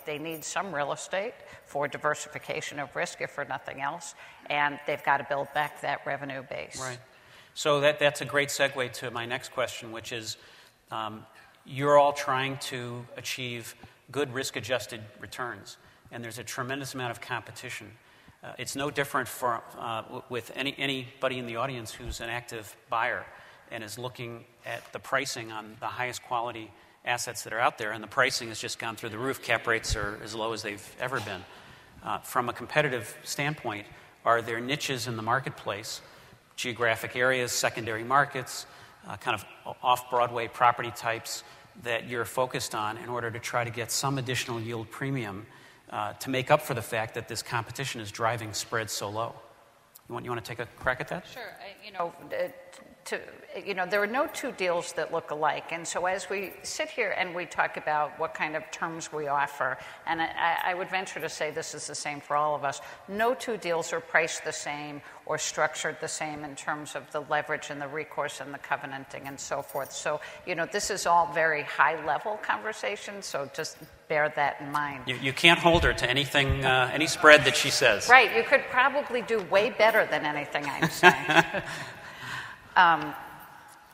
they need some real estate for diversification of risk, if for nothing else, and they've got to build back that revenue base. Right. So that's a great segue to my next question, which is, you're all trying to achieve good risk-adjusted returns, and there's a tremendous amount of competition. It's no different with anybody in the audience who's an active buyer and is looking at the pricing on the highest quality assets that are out there, and the pricing has just gone through the roof. Cap rates are as low as they've ever been. From a competitive standpoint, are there niches in the marketplace, geographic areas, secondary markets, kind of off-Broadway property types that you're focused on in order to try to get some additional yield premium to make up for the fact that this competition is driving spreads so low? You want to take a crack at that? Sure. There are no two deals that look alike. And so as we sit here and we talk about what kind of terms we offer, and I would venture to say this is the same for all of us, no two deals are priced the same or structured the same in terms of the leverage and the recourse and the covenanting and so forth. So, this is all very high-level conversation, so just bear that in mind. You can't hold her to anything, any spread that she says. Right. You could probably do way better than anything I'm saying.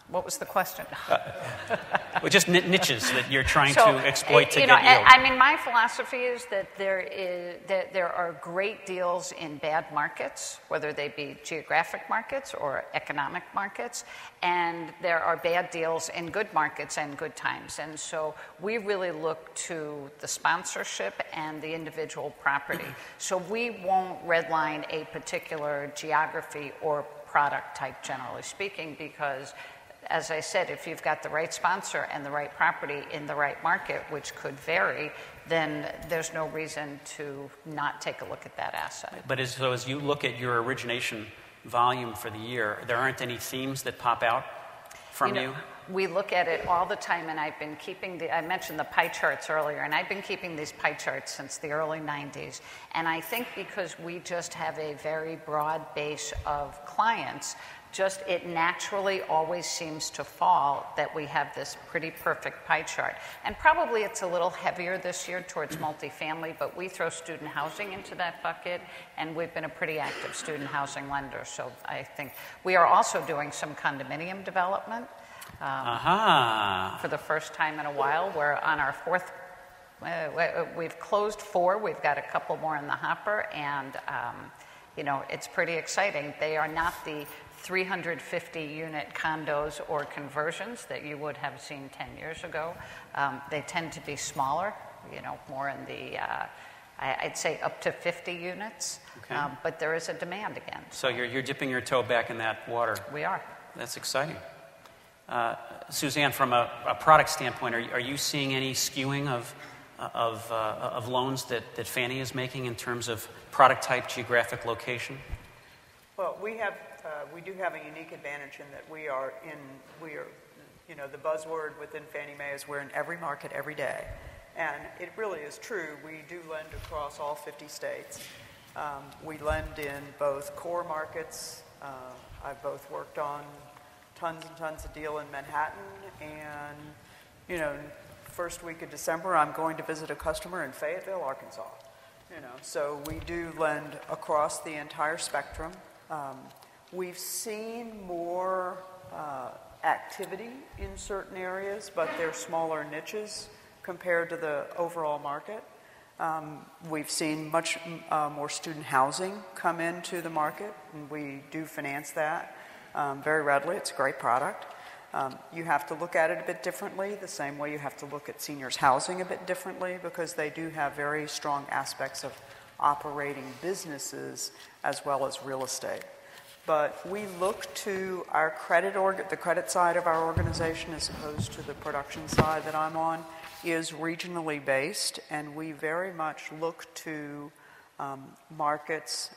What was the question? Well, just niches that you're trying to exploit to get yield. I mean, my philosophy is that there are great deals in bad markets, whether they be geographic markets or economic markets, and there are bad deals in good markets and good times. And so we really look to the sponsorship and the individual property. So we won't redline a particular geography or product type, generally speaking, because, as I said, if you've got the right sponsor and the right property in the right market, which could vary, then there's no reason to not take a look at that asset. But as you look at your origination volume for the year, there aren't any themes that pop out from you? We look at it all the time, and I've been keeping I mentioned the pie charts earlier, and I've been keeping these pie charts since the early 90s. And I think because we just have a very broad base of clients, it naturally always seems to fall that we have this pretty perfect pie chart. And probably it's a little heavier this year towards multifamily, but we throw student housing into that bucket, and we've been a pretty active student housing lender. So I think we are also doing some condominium development. For the first time in a while. We're on our fourth, we've closed 4, we've got a couple more in the hopper, and it's pretty exciting. They are not the 350-unit condos or conversions that you would have seen 10 years ago. They tend to be smaller more in the, I'd say up to 50 units. Okay. But there is a demand again. So you're dipping your toe back in that water. We are. That's exciting. Susanne, from a product standpoint, are you seeing any skewing of loans that Fannie is making in terms of product type, geographic location? Well, we do have a unique advantage in that we are, the buzzword within Fannie Mae is we're in every market every day. And it really is true. We do lend across all 50 states. We lend in both core markets. I've both worked on tons and tons of deal in Manhattan, and, first week of December, I'm going to visit a customer in Fayetteville, Arkansas. So we do lend across the entire spectrum. We've seen more activity in certain areas, but they're smaller niches compared to the overall market. We've seen much more student housing come into the market, and we do finance that very readily. It's a great product. You have to look at it a bit differently, the same way you have to look at seniors housing a bit differently, because they do have very strong aspects of operating businesses as well as real estate. But we look to our the credit side of our organization, as opposed to the production side that I'm on, is regionally based, and we very much look to markets.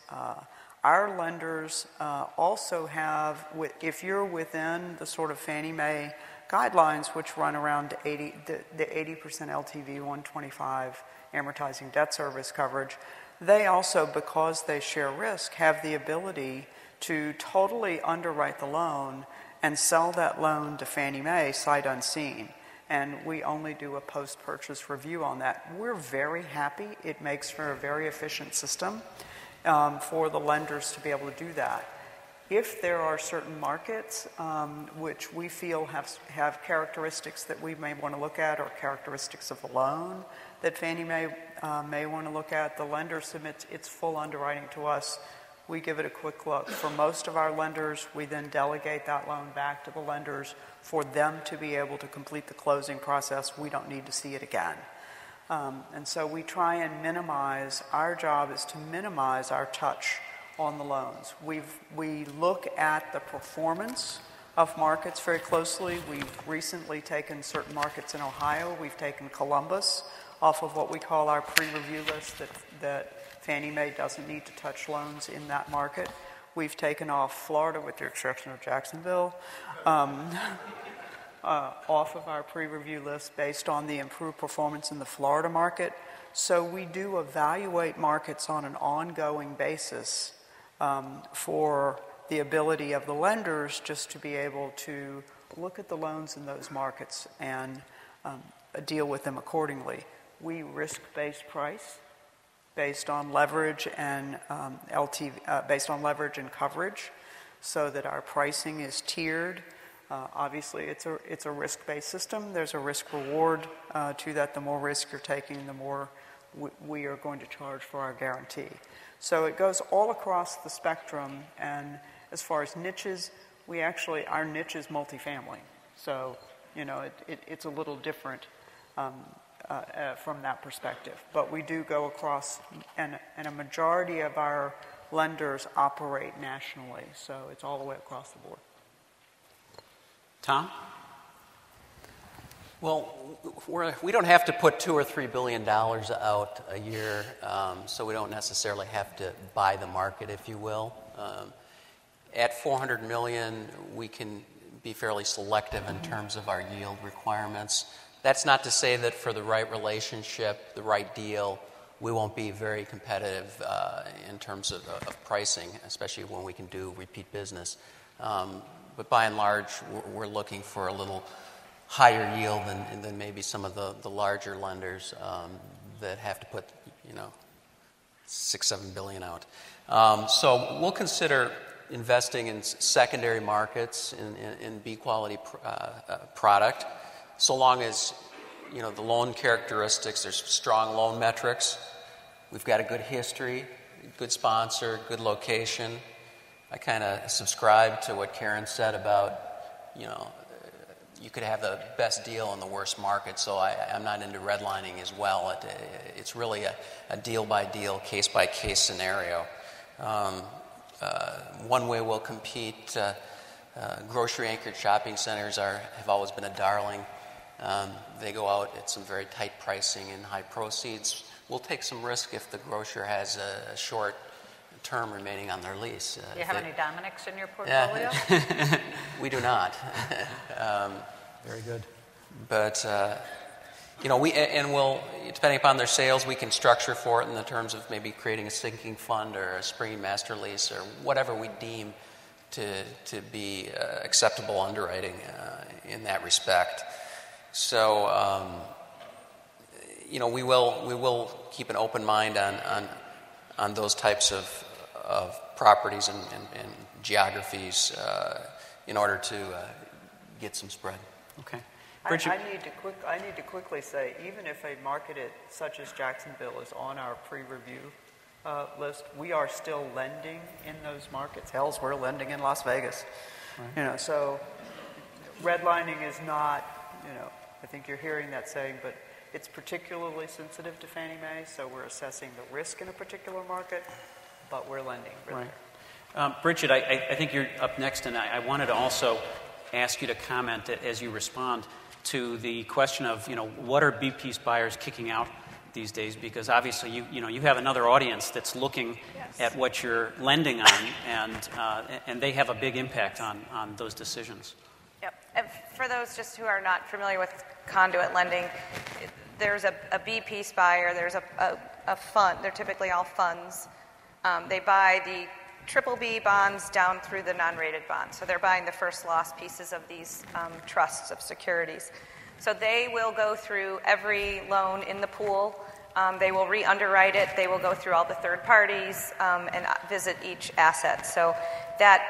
Our lenders also have, if you're within the sort of Fannie Mae guidelines, which run around the 80% LTV, 125 amortizing debt service coverage, they also, because they share risk, have the ability to totally underwrite the loan and sell that loan to Fannie Mae sight unseen. And we only do a post-purchase review on that. We're very happy. It makes for a very efficient system for the lenders to be able to do that. If there are certain markets which we feel have characteristics that we may want to look at, or characteristics of the loan that Fannie Mae may want to look at, the lender submits its full underwriting to us. We give it a quick look. For most of our lenders, we then delegate that loan back to the lenders for them to be able to complete the closing process. We don't need to see it again. And so we try and minimize, our job is to minimize our touch on the loans. We look at the performance of markets very closely. We've recently taken certain markets in Ohio. We've taken Columbus off of what we call our pre-review list that Fannie Mae doesn't need to touch loans in that market. We've taken off Florida, with the exception of Jacksonville, off of our pre-review list based on the improved performance in the Florida market. So we do evaluate markets on an ongoing basis for the ability of the lenders just to be able to look at the loans in those markets and deal with them accordingly. We risk-based price based on leverage and based on leverage and coverage, so that our pricing is tiered. Obviously, it's a risk-based system. There's a risk-reward to that. The more risk you're taking, the more we are going to charge for our guarantee. So it goes all across the spectrum. And as far as niches, our niche is multifamily. So, it's a little different from that perspective. But we do go across, and a majority of our lenders operate nationally. So it's all the way across the board. Tom? Well, we don't have to put $2 or $3 billion out a year, so we don't necessarily have to buy the market, if you will. At $400 million, we can be fairly selective in terms of our yield requirements. That's not to say that for the right relationship, the right deal, we won't be very competitive in terms of pricing, especially when we can do repeat business. But by and large, we're looking for a little higher yield than maybe some of the larger lenders that have to put, $6-7 billion out. So we'll consider investing in secondary markets in B quality product, so long as the loan characteristics, there's strong loan metrics, we've got a good history, good sponsor, good location. I kind of subscribe to what Karen said about you could have the best deal in the worst market. So I'm not into redlining as well. It's really a deal-by-deal, case-by-case scenario. One way we'll compete, grocery-anchored shopping centers have always been a darling. They go out at some very tight pricing and high proceeds. We'll take some risk if the grocer has a short term remaining on their lease. Do you have any Dominics in your portfolio? We do not. Very good. But we'll, depending upon their sales, we can structure for it in the terms of maybe creating a sinking fund or a springing master lease or whatever we deem to be acceptable underwriting in that respect. So, we will keep an open mind on those types of properties and geographies in order to get some spread. Okay. I need to quickly say, even if a market such as Jacksonville is on our pre-review list, we are still lending in those markets. Hells, we're lending in Las Vegas. Right. So redlining is not, I think you're hearing that saying, but it's particularly sensitive to Fannie Mae, so we're assessing the risk in a particular market, but we're lending. Right. Brigid, I think you're up next, and I wanted to also ask you to comment as you respond to the question of, what are B-piece buyers kicking out these days? Because obviously, you have another audience that's looking at what you're lending on, and they have a big impact on those decisions. Yep. And for those just who are not familiar with conduit lending, there's a B-piece buyer, there's a fund, they're typically all funds. They buy the triple B bonds down through the non-rated bonds. So they're buying the first loss pieces of these trusts of securities. So they will go through every loan in the pool. They will re-underwrite it. They will go through all the third parties and visit each asset. So that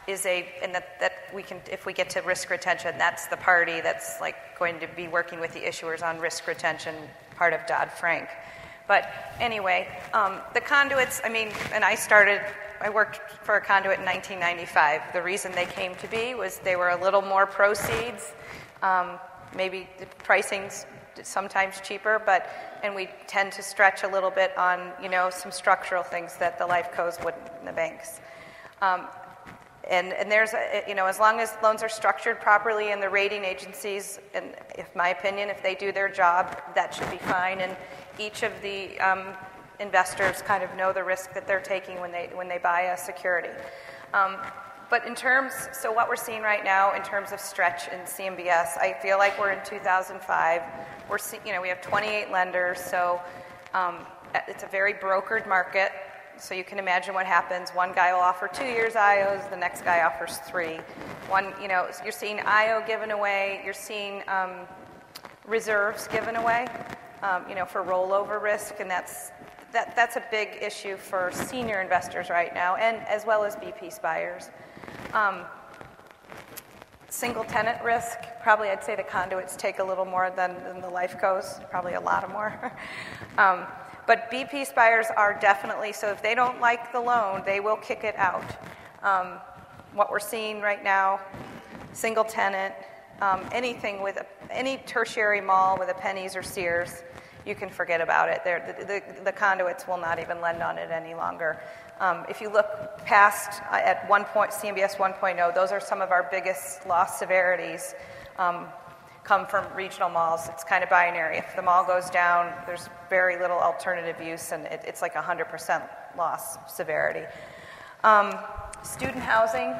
that we can, if we get to risk retention, that's the party that's going to be working with the issuers on risk retention, part of Dodd-Frank. But anyway, the conduits, and I worked for a conduit in 1995. The reason they came to be was they were a little more proceeds, maybe the pricing's sometimes cheaper, and we tend to stretch a little bit on, some structural things that the life cos wouldn't in the banks. And there's, as long as loans are structured properly in the rating agencies, and in my opinion, if they do their job, that should be fine. And each of the investors kind of know the risk that they're taking when they buy a security. But so what we're seeing right now in terms of stretch in CMBS, I feel like we're in 2005. We have 28 lenders, so it's a very brokered market. So you can imagine what happens. One guy will offer 2 years IOs, the next guy offers 3. You're seeing IO given away, you're seeing reserves given away, for rollover risk, and that's a big issue for senior investors right now, and as well as B-piece buyers. Single tenant risk, probably I'd say the conduits take a little more than the life cos, probably a lot more. But B-piece buyers are definitely, so if they don't like the loan, they will kick it out. What we're seeing right now, single tenant, anything with any tertiary mall with a Penny's or Sears, you can forget about it. The conduits will not even lend on it any longer. If you look past at CMBS 1.0, those are some of our biggest loss severities. Come from regional malls. It's kind of binary. If the mall goes down, there's very little alternative use, and it's like 100% loss severity. Student housing,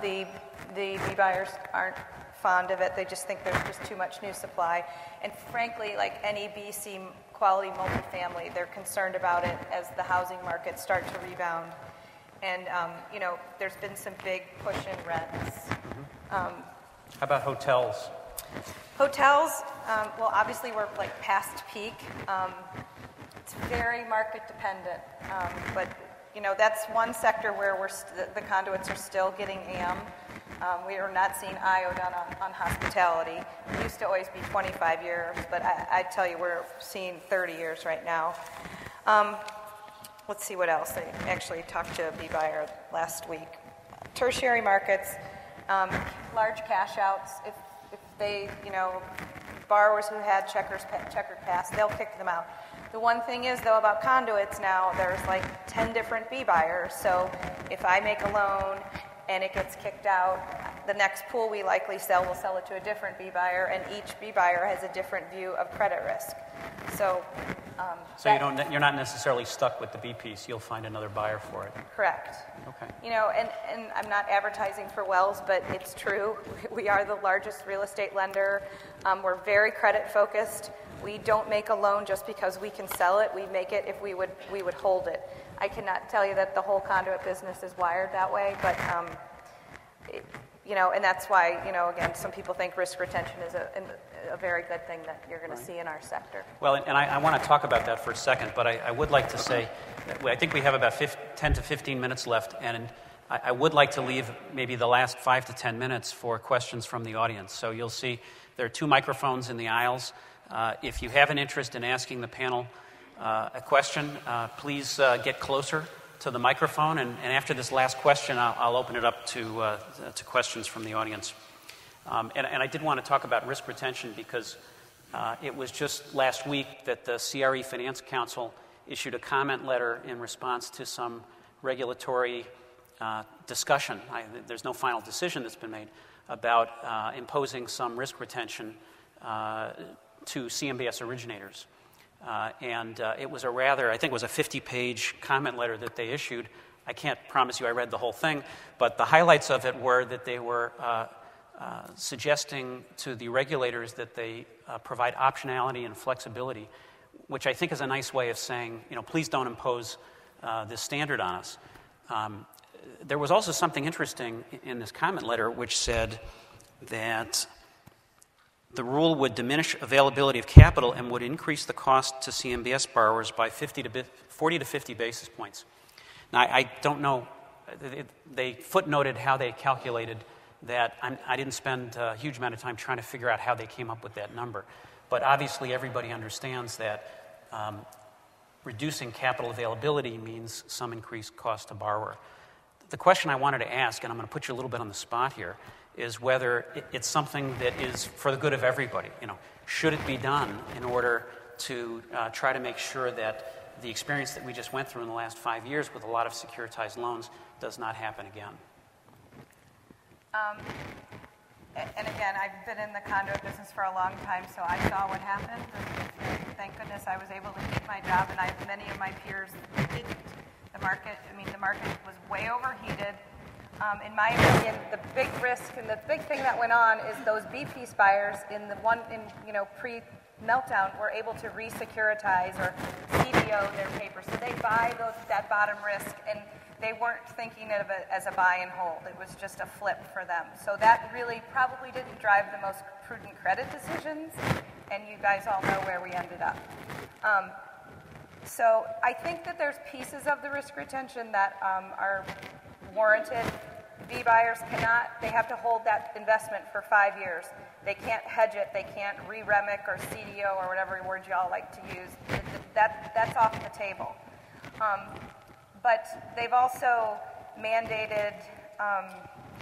the B buyers aren't fond of it. They just think there's just too much new supply. And frankly, like any BC quality multifamily, they're concerned about it as the housing markets start to rebound. And, there's been some big push in rents. How about hotels? Hotels, well, obviously we're past peak. It's very market dependent, but that's one sector where the conduits are still getting AM. We are not seeing IO done on hospitality. It used to always be 25 years, but I tell you, we're seeing 30 years right now. Let's see what else. I actually talked to a B buyer last week. Tertiary markets. large cash outs. If they, borrowers who had checkered past, they'll kick them out. The one thing is, though, about conduits now, there's like 10 different B buyers. So if I make a loan and it gets kicked out, the next pool we likely sell will sell it to a different B buyer, and each B buyer has a different view of credit risk. So, you're not necessarily stuck with the B piece. You'll find another buyer for it. Correct. Okay. And I'm not advertising for Wells, but it's true. We are the largest real estate lender. We're very credit focused. We don't make a loan just because we can sell it. We make it if we would hold it. I cannot tell you that the whole conduit business is wired that way, but and that's why again, some people think risk retention is a very good thing that you're going to see in our sector. Well, and I want to talk about that for a second, but I would like to say that I think we have about 10 to 15 minutes left, and I would like to leave maybe the last 5 to 10 minutes for questions from the audience. So you'll see there are 2 microphones in the aisles. If you have an interest in asking the panel a question, please get closer to the microphone, and after this last question, I'll open it up to questions from the audience. And I did want to talk about risk retention because it was just last week that the CRE Finance Council issued a comment letter in response to some regulatory discussion. There's no final decision that's been made about imposing some risk retention to CMBS originators. And it was I think it was a 50-page comment letter that they issued. I can't promise you I read the whole thing, but the highlights of it were that they were suggesting to the regulators that they provide optionality and flexibility, which I think is a nice way of saying, please don't impose this standard on us. There was also something interesting in this comment letter which said that the rule would diminish availability of capital and would increase the cost to CMBS borrowers by 40 to 50 basis points. Now, I don't know. They footnoted how they calculated that. I didn't spend a huge amount of time trying to figure out how they came up with that number. But obviously, everybody understands that reducing capital availability means some increased cost to borrower. The question I wanted to ask, and I'm going to put you a little bit on the spot here, is whether it's something that is for the good of everybody. Should it be done in order to try to make sure that the experience that we just went through in the last 5 years with a lot of securitized loans does not happen again? And again, I've been in the conduit business for a long time, so I saw what happened. And thank goodness I was able to keep my job, and many of my peers didn't. The market was way overheated. In my opinion, the big risk and the big thing that went on is those B-piece buyers pre-meltdown were able to re-securitize or CDO their paper. So they buy that bottom risk, and they weren't thinking of it as a buy and hold. It was just a flip for them. So that really probably didn't drive the most prudent credit decisions, and you guys all know where we ended up. So I think that there's pieces of the risk retention that are warranted. B buyers they have to hold that investment for 5 years. They can't hedge it, they can't re-REMIC or CDO or whatever word y'all like to use. That's off the table. But they've also mandated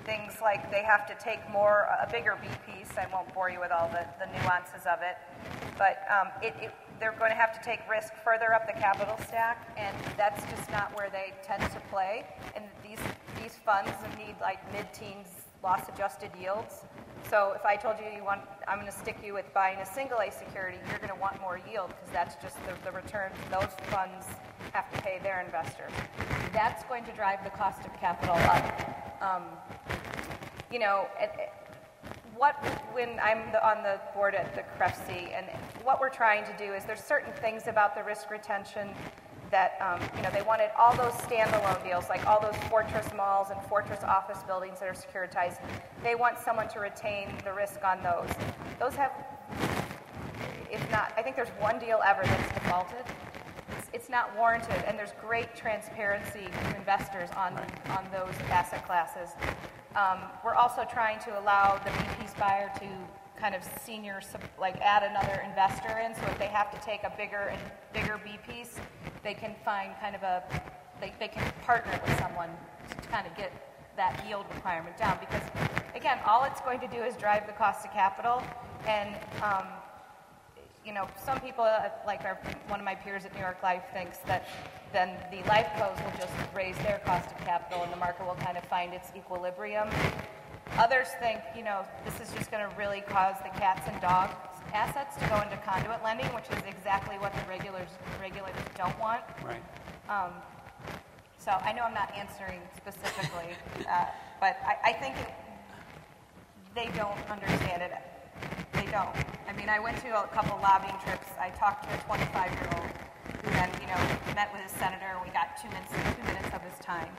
things like they have to take a bigger B piece. I won't bore you with all the nuances of it. But they're going to have to take risk further up the capital stack, and that's just not where they tend to play. And these funds need like mid-teens loss-adjusted yields. So if I told you I'm going to stick you with buying a single A security, you're going to want more yield because that's just the returns those funds have to pay their investors. That's going to drive the cost of capital up. When I'm on the board at the CREFC, and what we're trying to do is there's certain things about the risk retention that, they wanted all those standalone deals, like all those fortress malls and fortress office buildings that are securitized. They want someone to retain the risk on those. Those have, if not, I think there's one deal ever that's defaulted. It's not warranted, and there's great transparency to investors on those asset classes. We're also trying to allow the B-piece buyer to kind of add another investor in, so if they have to take a bigger B-piece, they can find kind of they can partner with someone to kind of get that yield requirement down, because again, all it's going to do is drive the cost of capital. And, some people, like one of my peers at New York Life, thinks that then the life cos will just raise their cost of capital and the market will kind of find its equilibrium. Others think, this is just going to really cause the cats and dogs assets to go into conduit lending, which is exactly what the regulators don't want. Right. So I know I'm not answering specifically, but I think they don't understand it. They don't. I mean, I went to a couple lobbying trips. I talked to a 25-year-old who then, met with his senator. We got 2 minutes of his time.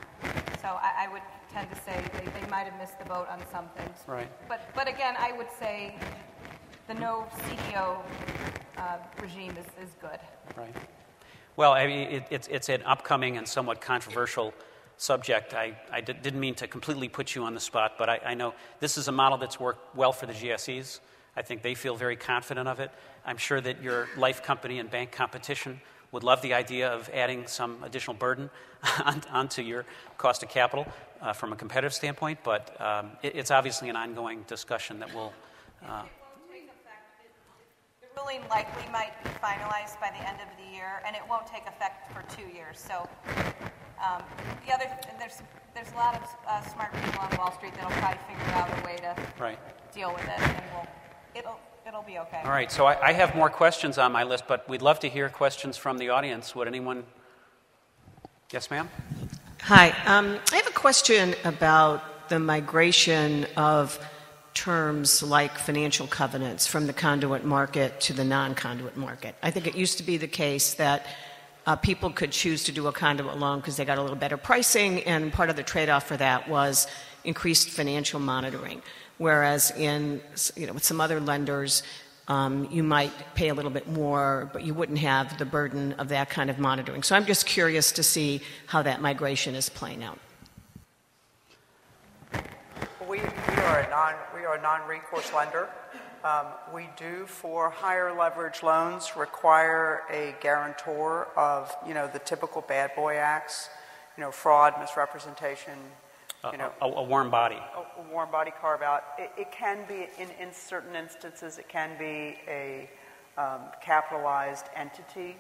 So I would tend to say they might have missed the boat on some things. Right. But again, I would say the no CDO regime is good. Right. Well, I mean, it's an upcoming and somewhat controversial subject. I didn't mean to completely put you on the spot, but I know this is a model that's worked well for the GSEs. I think they feel very confident of it. I'm sure that your life company and bank competition would love the idea of adding some additional burden onto your cost of capital from a competitive standpoint, but it's obviously an ongoing discussion that will... The ruling likely might be finalized by the end of the year, and it won't take effect for 2 years. So there's a lot of smart people on Wall Street that'll probably figure out a way to deal with it, and it'll be okay. All right, so I have more questions on my list, but we'd love to hear questions from the audience. Would anyone... Yes, ma'am? Hi. I have a question about the migration of terms like financial covenants from the conduit market to the non-conduit market. I think it used to be the case that people could choose to do a conduit loan because they got a little better pricing, and part of the trade-off for that was increased financial monitoring. Whereas with some other lenders, you might pay a little bit more, but you wouldn't have the burden of that kind of monitoring. So I'm just curious to see how that migration is playing out. We are a non-recourse lender. We do, for higher leverage loans, require a guarantor of, the typical bad boy acts, fraud, misrepresentation, a warm body. A warm body carve out. It can be, in certain instances, it can be a capitalized entity,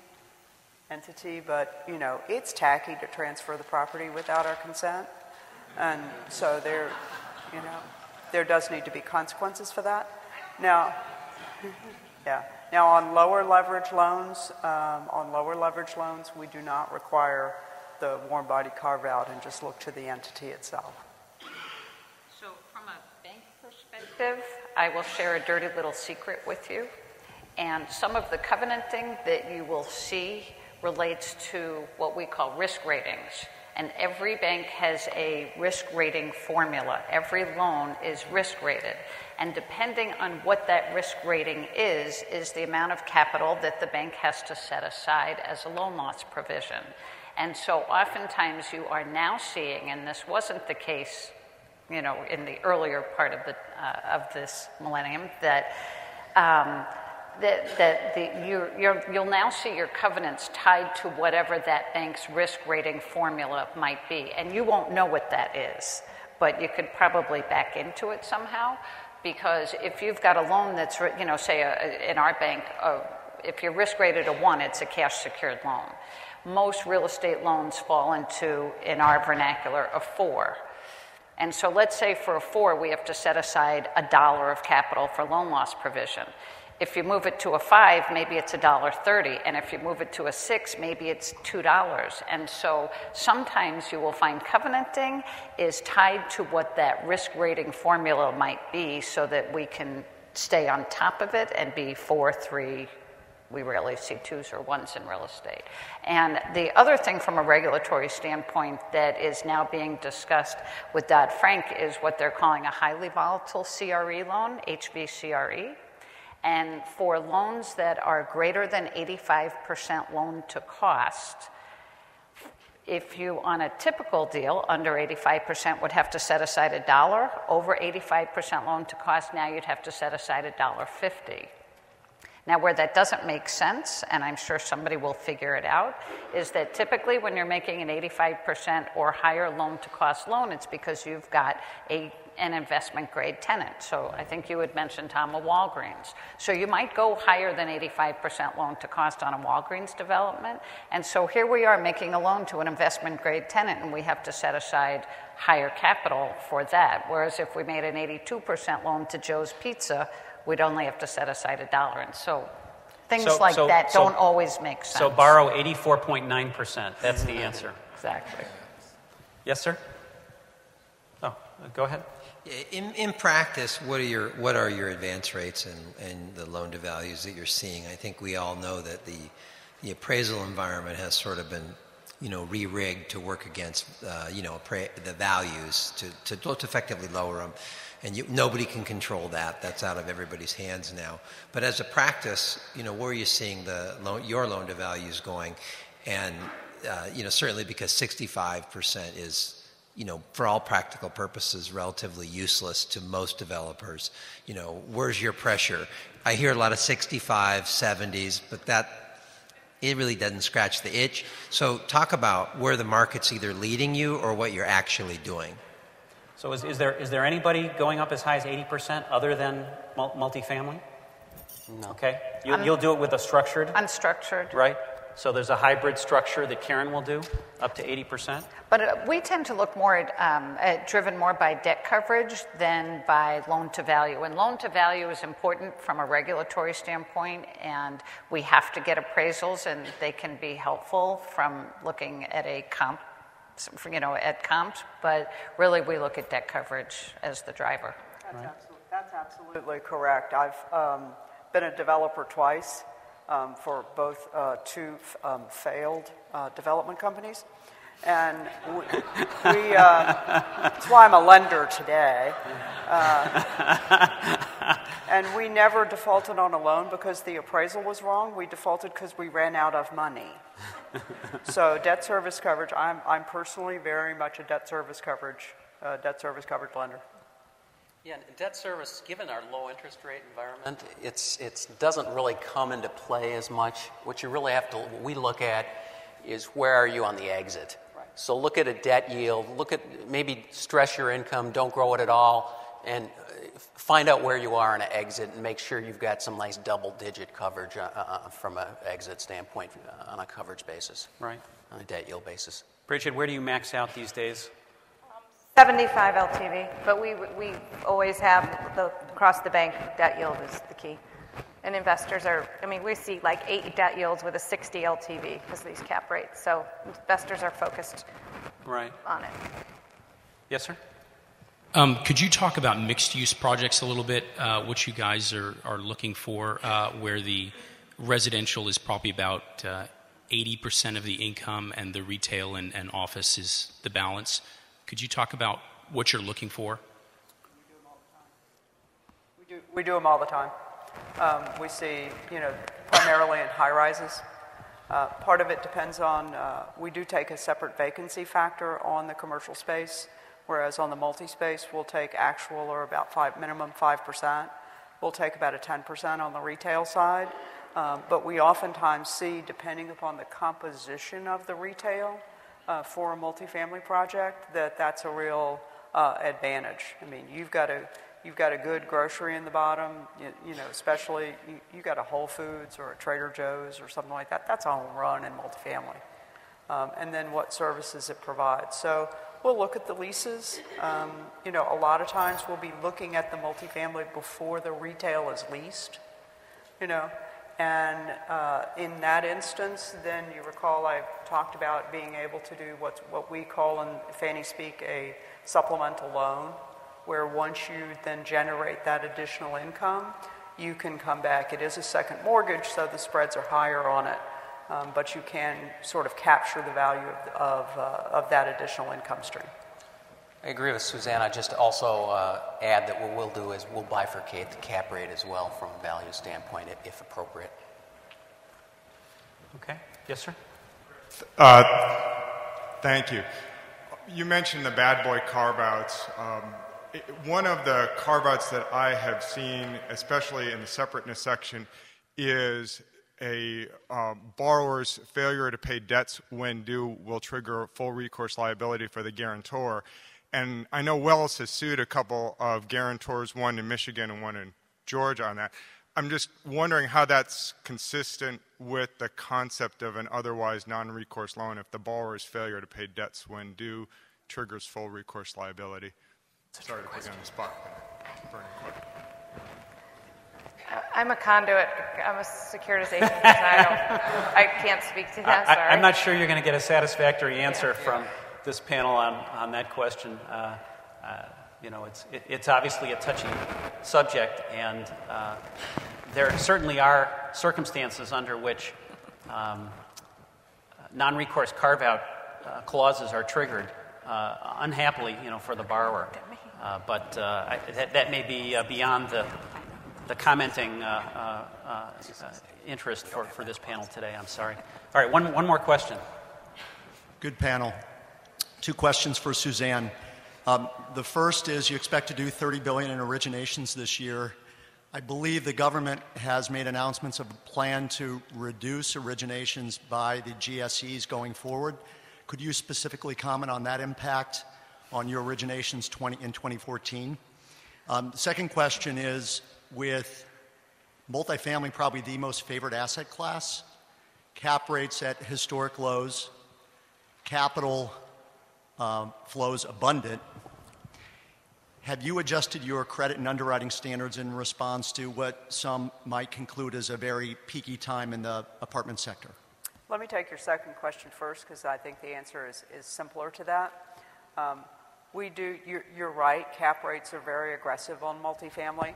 but, it's tacky to transfer the property without our consent. And so there does need to be consequences for that. Now, Now, on lower leverage loans, we do not require the warm body carve out and just look to the entity itself. So, from a bank perspective, I will share a dirty little secret with you. And some of the covenanting that you will see relates to what we call risk ratings. And every bank has a risk rating formula. Every loan is risk rated. And depending on what that risk rating is the amount of capital that the bank has to set aside as a loan loss provision. And so oftentimes you are now seeing, and this wasn't the case, in the earlier part of this millennium, that you'll now see your covenants tied to whatever that bank's risk rating formula might be. And you won't know what that is, but you could probably back into it somehow, because if you've got a loan that's, say in our bank, if you're risk rated a 1, it's a cash secured loan. Most real estate loans fall into, in our vernacular, a 4. And so let's say for a 4, we have to set aside $1 of capital for loan loss provision. If you move it to a 5, maybe it's $1.30, and if you move it to a 6, maybe it's $2. And so sometimes you will find covenanting is tied to what that risk rating formula might be, so that we can stay on top of it and be 4, 3. We rarely see 2s or 1s in real estate. And the other thing from a regulatory standpoint that is now being discussed with Dodd-Frank is what they're calling a highly volatile CRE loan, HVCRE. And for loans that are greater than 85% loan to cost, if you, on a typical deal, under 85% would have to set aside $1, over 85% loan to cost, now you'd have to set aside $1.50. Now, where that doesn't make sense, and I'm sure somebody will figure it out, is that typically when you're making an 85% or higher loan-to-cost loan, it's because you've got a an investment grade tenant. So I think you had mentioned, Tom, a Walgreens. So you might go higher than 85% loan to cost on a Walgreens development. And so here we are making a loan to an investment grade tenant, and we have to set aside higher capital for that. Whereas if we made an 82% loan to Joe's Pizza, we'd only have to set aside $1. And so things like that don't always make sense. So borrow 84.9%. That's the answer. Exactly. Yes, sir? Oh, go ahead. In practice, what are your advance rates and the loan to values that you're seeing? I think we all know that the appraisal environment has sort of been, re-rigged to work against, the values to effectively lower them. And nobody can control that. That's out of everybody's hands now. But as a practice, where are you seeing your loan to values going? And certainly because 65% is, for all practical purposes, relatively useless to most developers. Where's your pressure? I hear a lot of 65, 70s, but it really doesn't scratch the itch. So talk about where the market's either leading you or what you're actually doing. So is there anybody going up as high as 80% other than multifamily? No. Okay. You'll do it with a structured? Unstructured. Right. So there's a hybrid structure that Karen will do, up to 80%? But we tend to look more driven more by debt coverage than by loan to value. And loan to value is important from a regulatory standpoint, and we have to get appraisals, and they can be helpful from looking at a comp, at comps. But really, we look at debt coverage as the driver. That's absolutely correct. I've been a developer twice. For both two failed development companies. And that's why I'm a lender today. And we never defaulted on a loan because the appraisal was wrong. We defaulted because we ran out of money. So debt service coverage, I'm personally very much a debt service coverage lender. Yeah, and debt service, given our low interest rate environment, it doesn't really come into play as much. What we look at is where are you on the exit. Right. So look at a debt yield, maybe stress your income, don't grow it at all, and find out where you are on an exit and make sure you've got some nice double-digit coverage from an exit standpoint on a coverage basis. Right. On a debt yield basis. Brigid, where do you max out these days? 75 LTV, but we always have across the bank debt yield is the key. And investors we see like 8 debt yields with a 60 LTV because of these cap rates. So investors are focused on it. Yes, sir? Could you talk about mixed-use projects a little bit, what you guys are looking for, where the residential is probably about 80% of the income and the retail and office is the balance? Could you talk about what you're looking for? We do them all the time. We see, primarily in high rises. Part of it depends on, we do take a separate vacancy factor on the commercial space, whereas on the multi-space, we'll take actual or about minimum 5%. We'll take about a 10% on the retail side. But we oftentimes see, depending upon the composition of the retail, for a multifamily project, that's a real advantage. You've got a good grocery in the bottom, especially you got a Whole Foods or a Trader Joe's or something like that. That's a home run in multifamily. And then what services it provides. So we'll look at the leases. A lot of times we'll be looking at the multifamily before the retail is leased. And in that instance, then you recall I talked about being able to do what we call in Fannie speak a supplemental loan, where once you then generate that additional income, you can come back. It is a second mortgage, so the spreads are higher on it, but you can sort of capture the value of that additional income stream. I agree with Susanne. I just also add that what we'll do is we'll bifurcate the cap rate as well from a value standpoint, if appropriate. Okay. Yes, sir? Thank you. You mentioned the bad boy carve-outs. One of the carve-outs that I have seen, especially in the separateness section, is a borrower's failure to pay debts when due will trigger full recourse liability for the guarantor. And I know Wells has sued a couple of guarantors, one in Michigan and one in Georgia on that. I'm just wondering how that's consistent with the concept of an otherwise non-recourse loan if the borrower's failure to pay debts when due triggers full recourse liability. Sorry to put you on the spot. Burning question. I'm a conduit. I'm a securitization person. I can't speak to that. Sorry. I'm not sure you're going to get a satisfactory answer from this panel on that question. It's obviously a touchy subject, and there certainly are circumstances under which non-recourse carve-out clauses are triggered, unhappily, for the borrower. But that may be beyond the commenting interest for this panel today. I'm sorry. All right, one more question. Good panel. 2 questions for Susanne. The first is you expect to do $30 billion in originations this year. I believe the government has made announcements of a plan to reduce originations by the GSEs going forward. Could you specifically comment on that impact on your originations in 2014? The second question is, with multifamily probably the most favored asset class, cap rates at historic lows, capital flows abundant, have you adjusted your credit and underwriting standards in response to what some might conclude as a very peaky time in the apartment sector? Let me take your second question first, because I think the answer is simpler to that. You're right, cap rates are very aggressive on multifamily.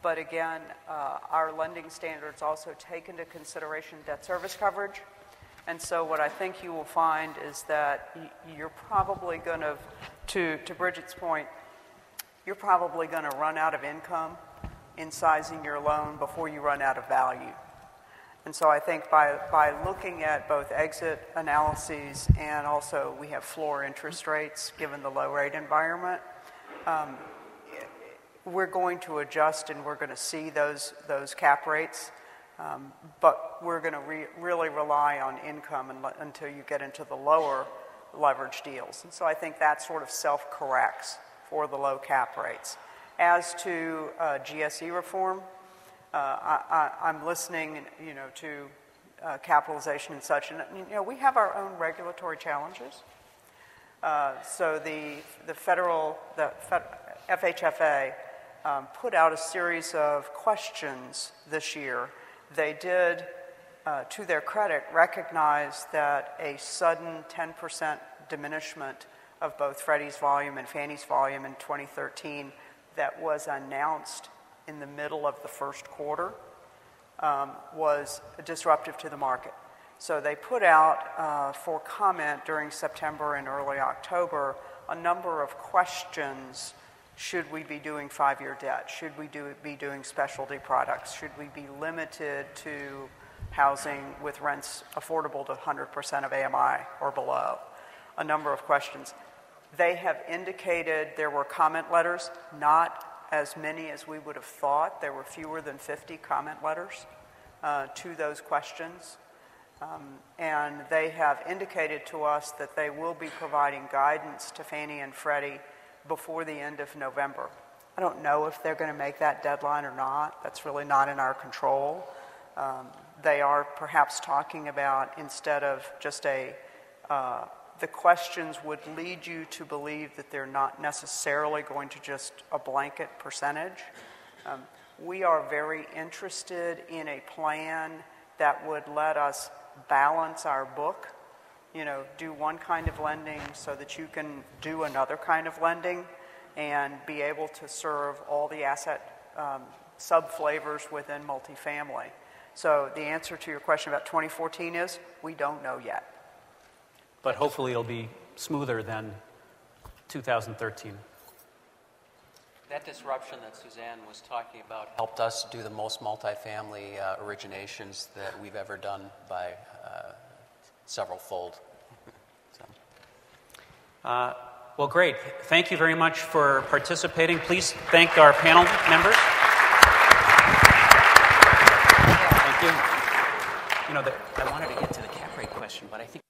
But again, our lending standards also take into consideration debt service coverage. And so what I think you will find is that you're probably going to Brigid's point, you're probably going to run out of income in sizing your loan before you run out of value. And so I think by looking at both exit analyses and also we have floor interest rates given the low rate environment, we're going to adjust and we're going to see those cap rates. But we're going to really rely on income until you get into the lower leverage deals. And so I think that sort of self-corrects for the low cap rates. As to GSE reform, I'm listening, to capitalization and such. And, we have our own regulatory challenges. So the FHFA put out a series of questions this year. They did, to their credit, recognize that a sudden 10% diminishment of both Freddie's volume and Fannie's volume in 2013 that was announced in the middle of the first quarter was disruptive to the market. So they put out for comment during September and early October a number of questions. Should we be doing 5-year debt? Should we be doing specialty products? Should we be limited to housing with rents affordable to 100% of AMI or below? A number of questions. They have indicated there were comment letters, not as many as we would have thought. There were fewer than 50 comment letters to those questions. And they have indicated to us that they will be providing guidance to Fannie and Freddie before the end of November. I don't know if they're going to make that deadline or not. That's really not in our control. They are perhaps talking about, instead of just the questions would lead you to believe that they're not necessarily going to just a blanket percentage. We are very interested in a plan that would let us balance our book, do one kind of lending so that you can do another kind of lending and be able to serve all the asset sub-flavors within multifamily. So the answer to your question about 2014 is we don't know yet. But hopefully it'll be smoother than 2013. That disruption that Susanne was talking about helped us do the most multifamily originations that we've ever done by several-fold. Well, great. Thank you very much for participating. Please thank our panel members. Thank you. I wanted to get to the cap rate question, but I think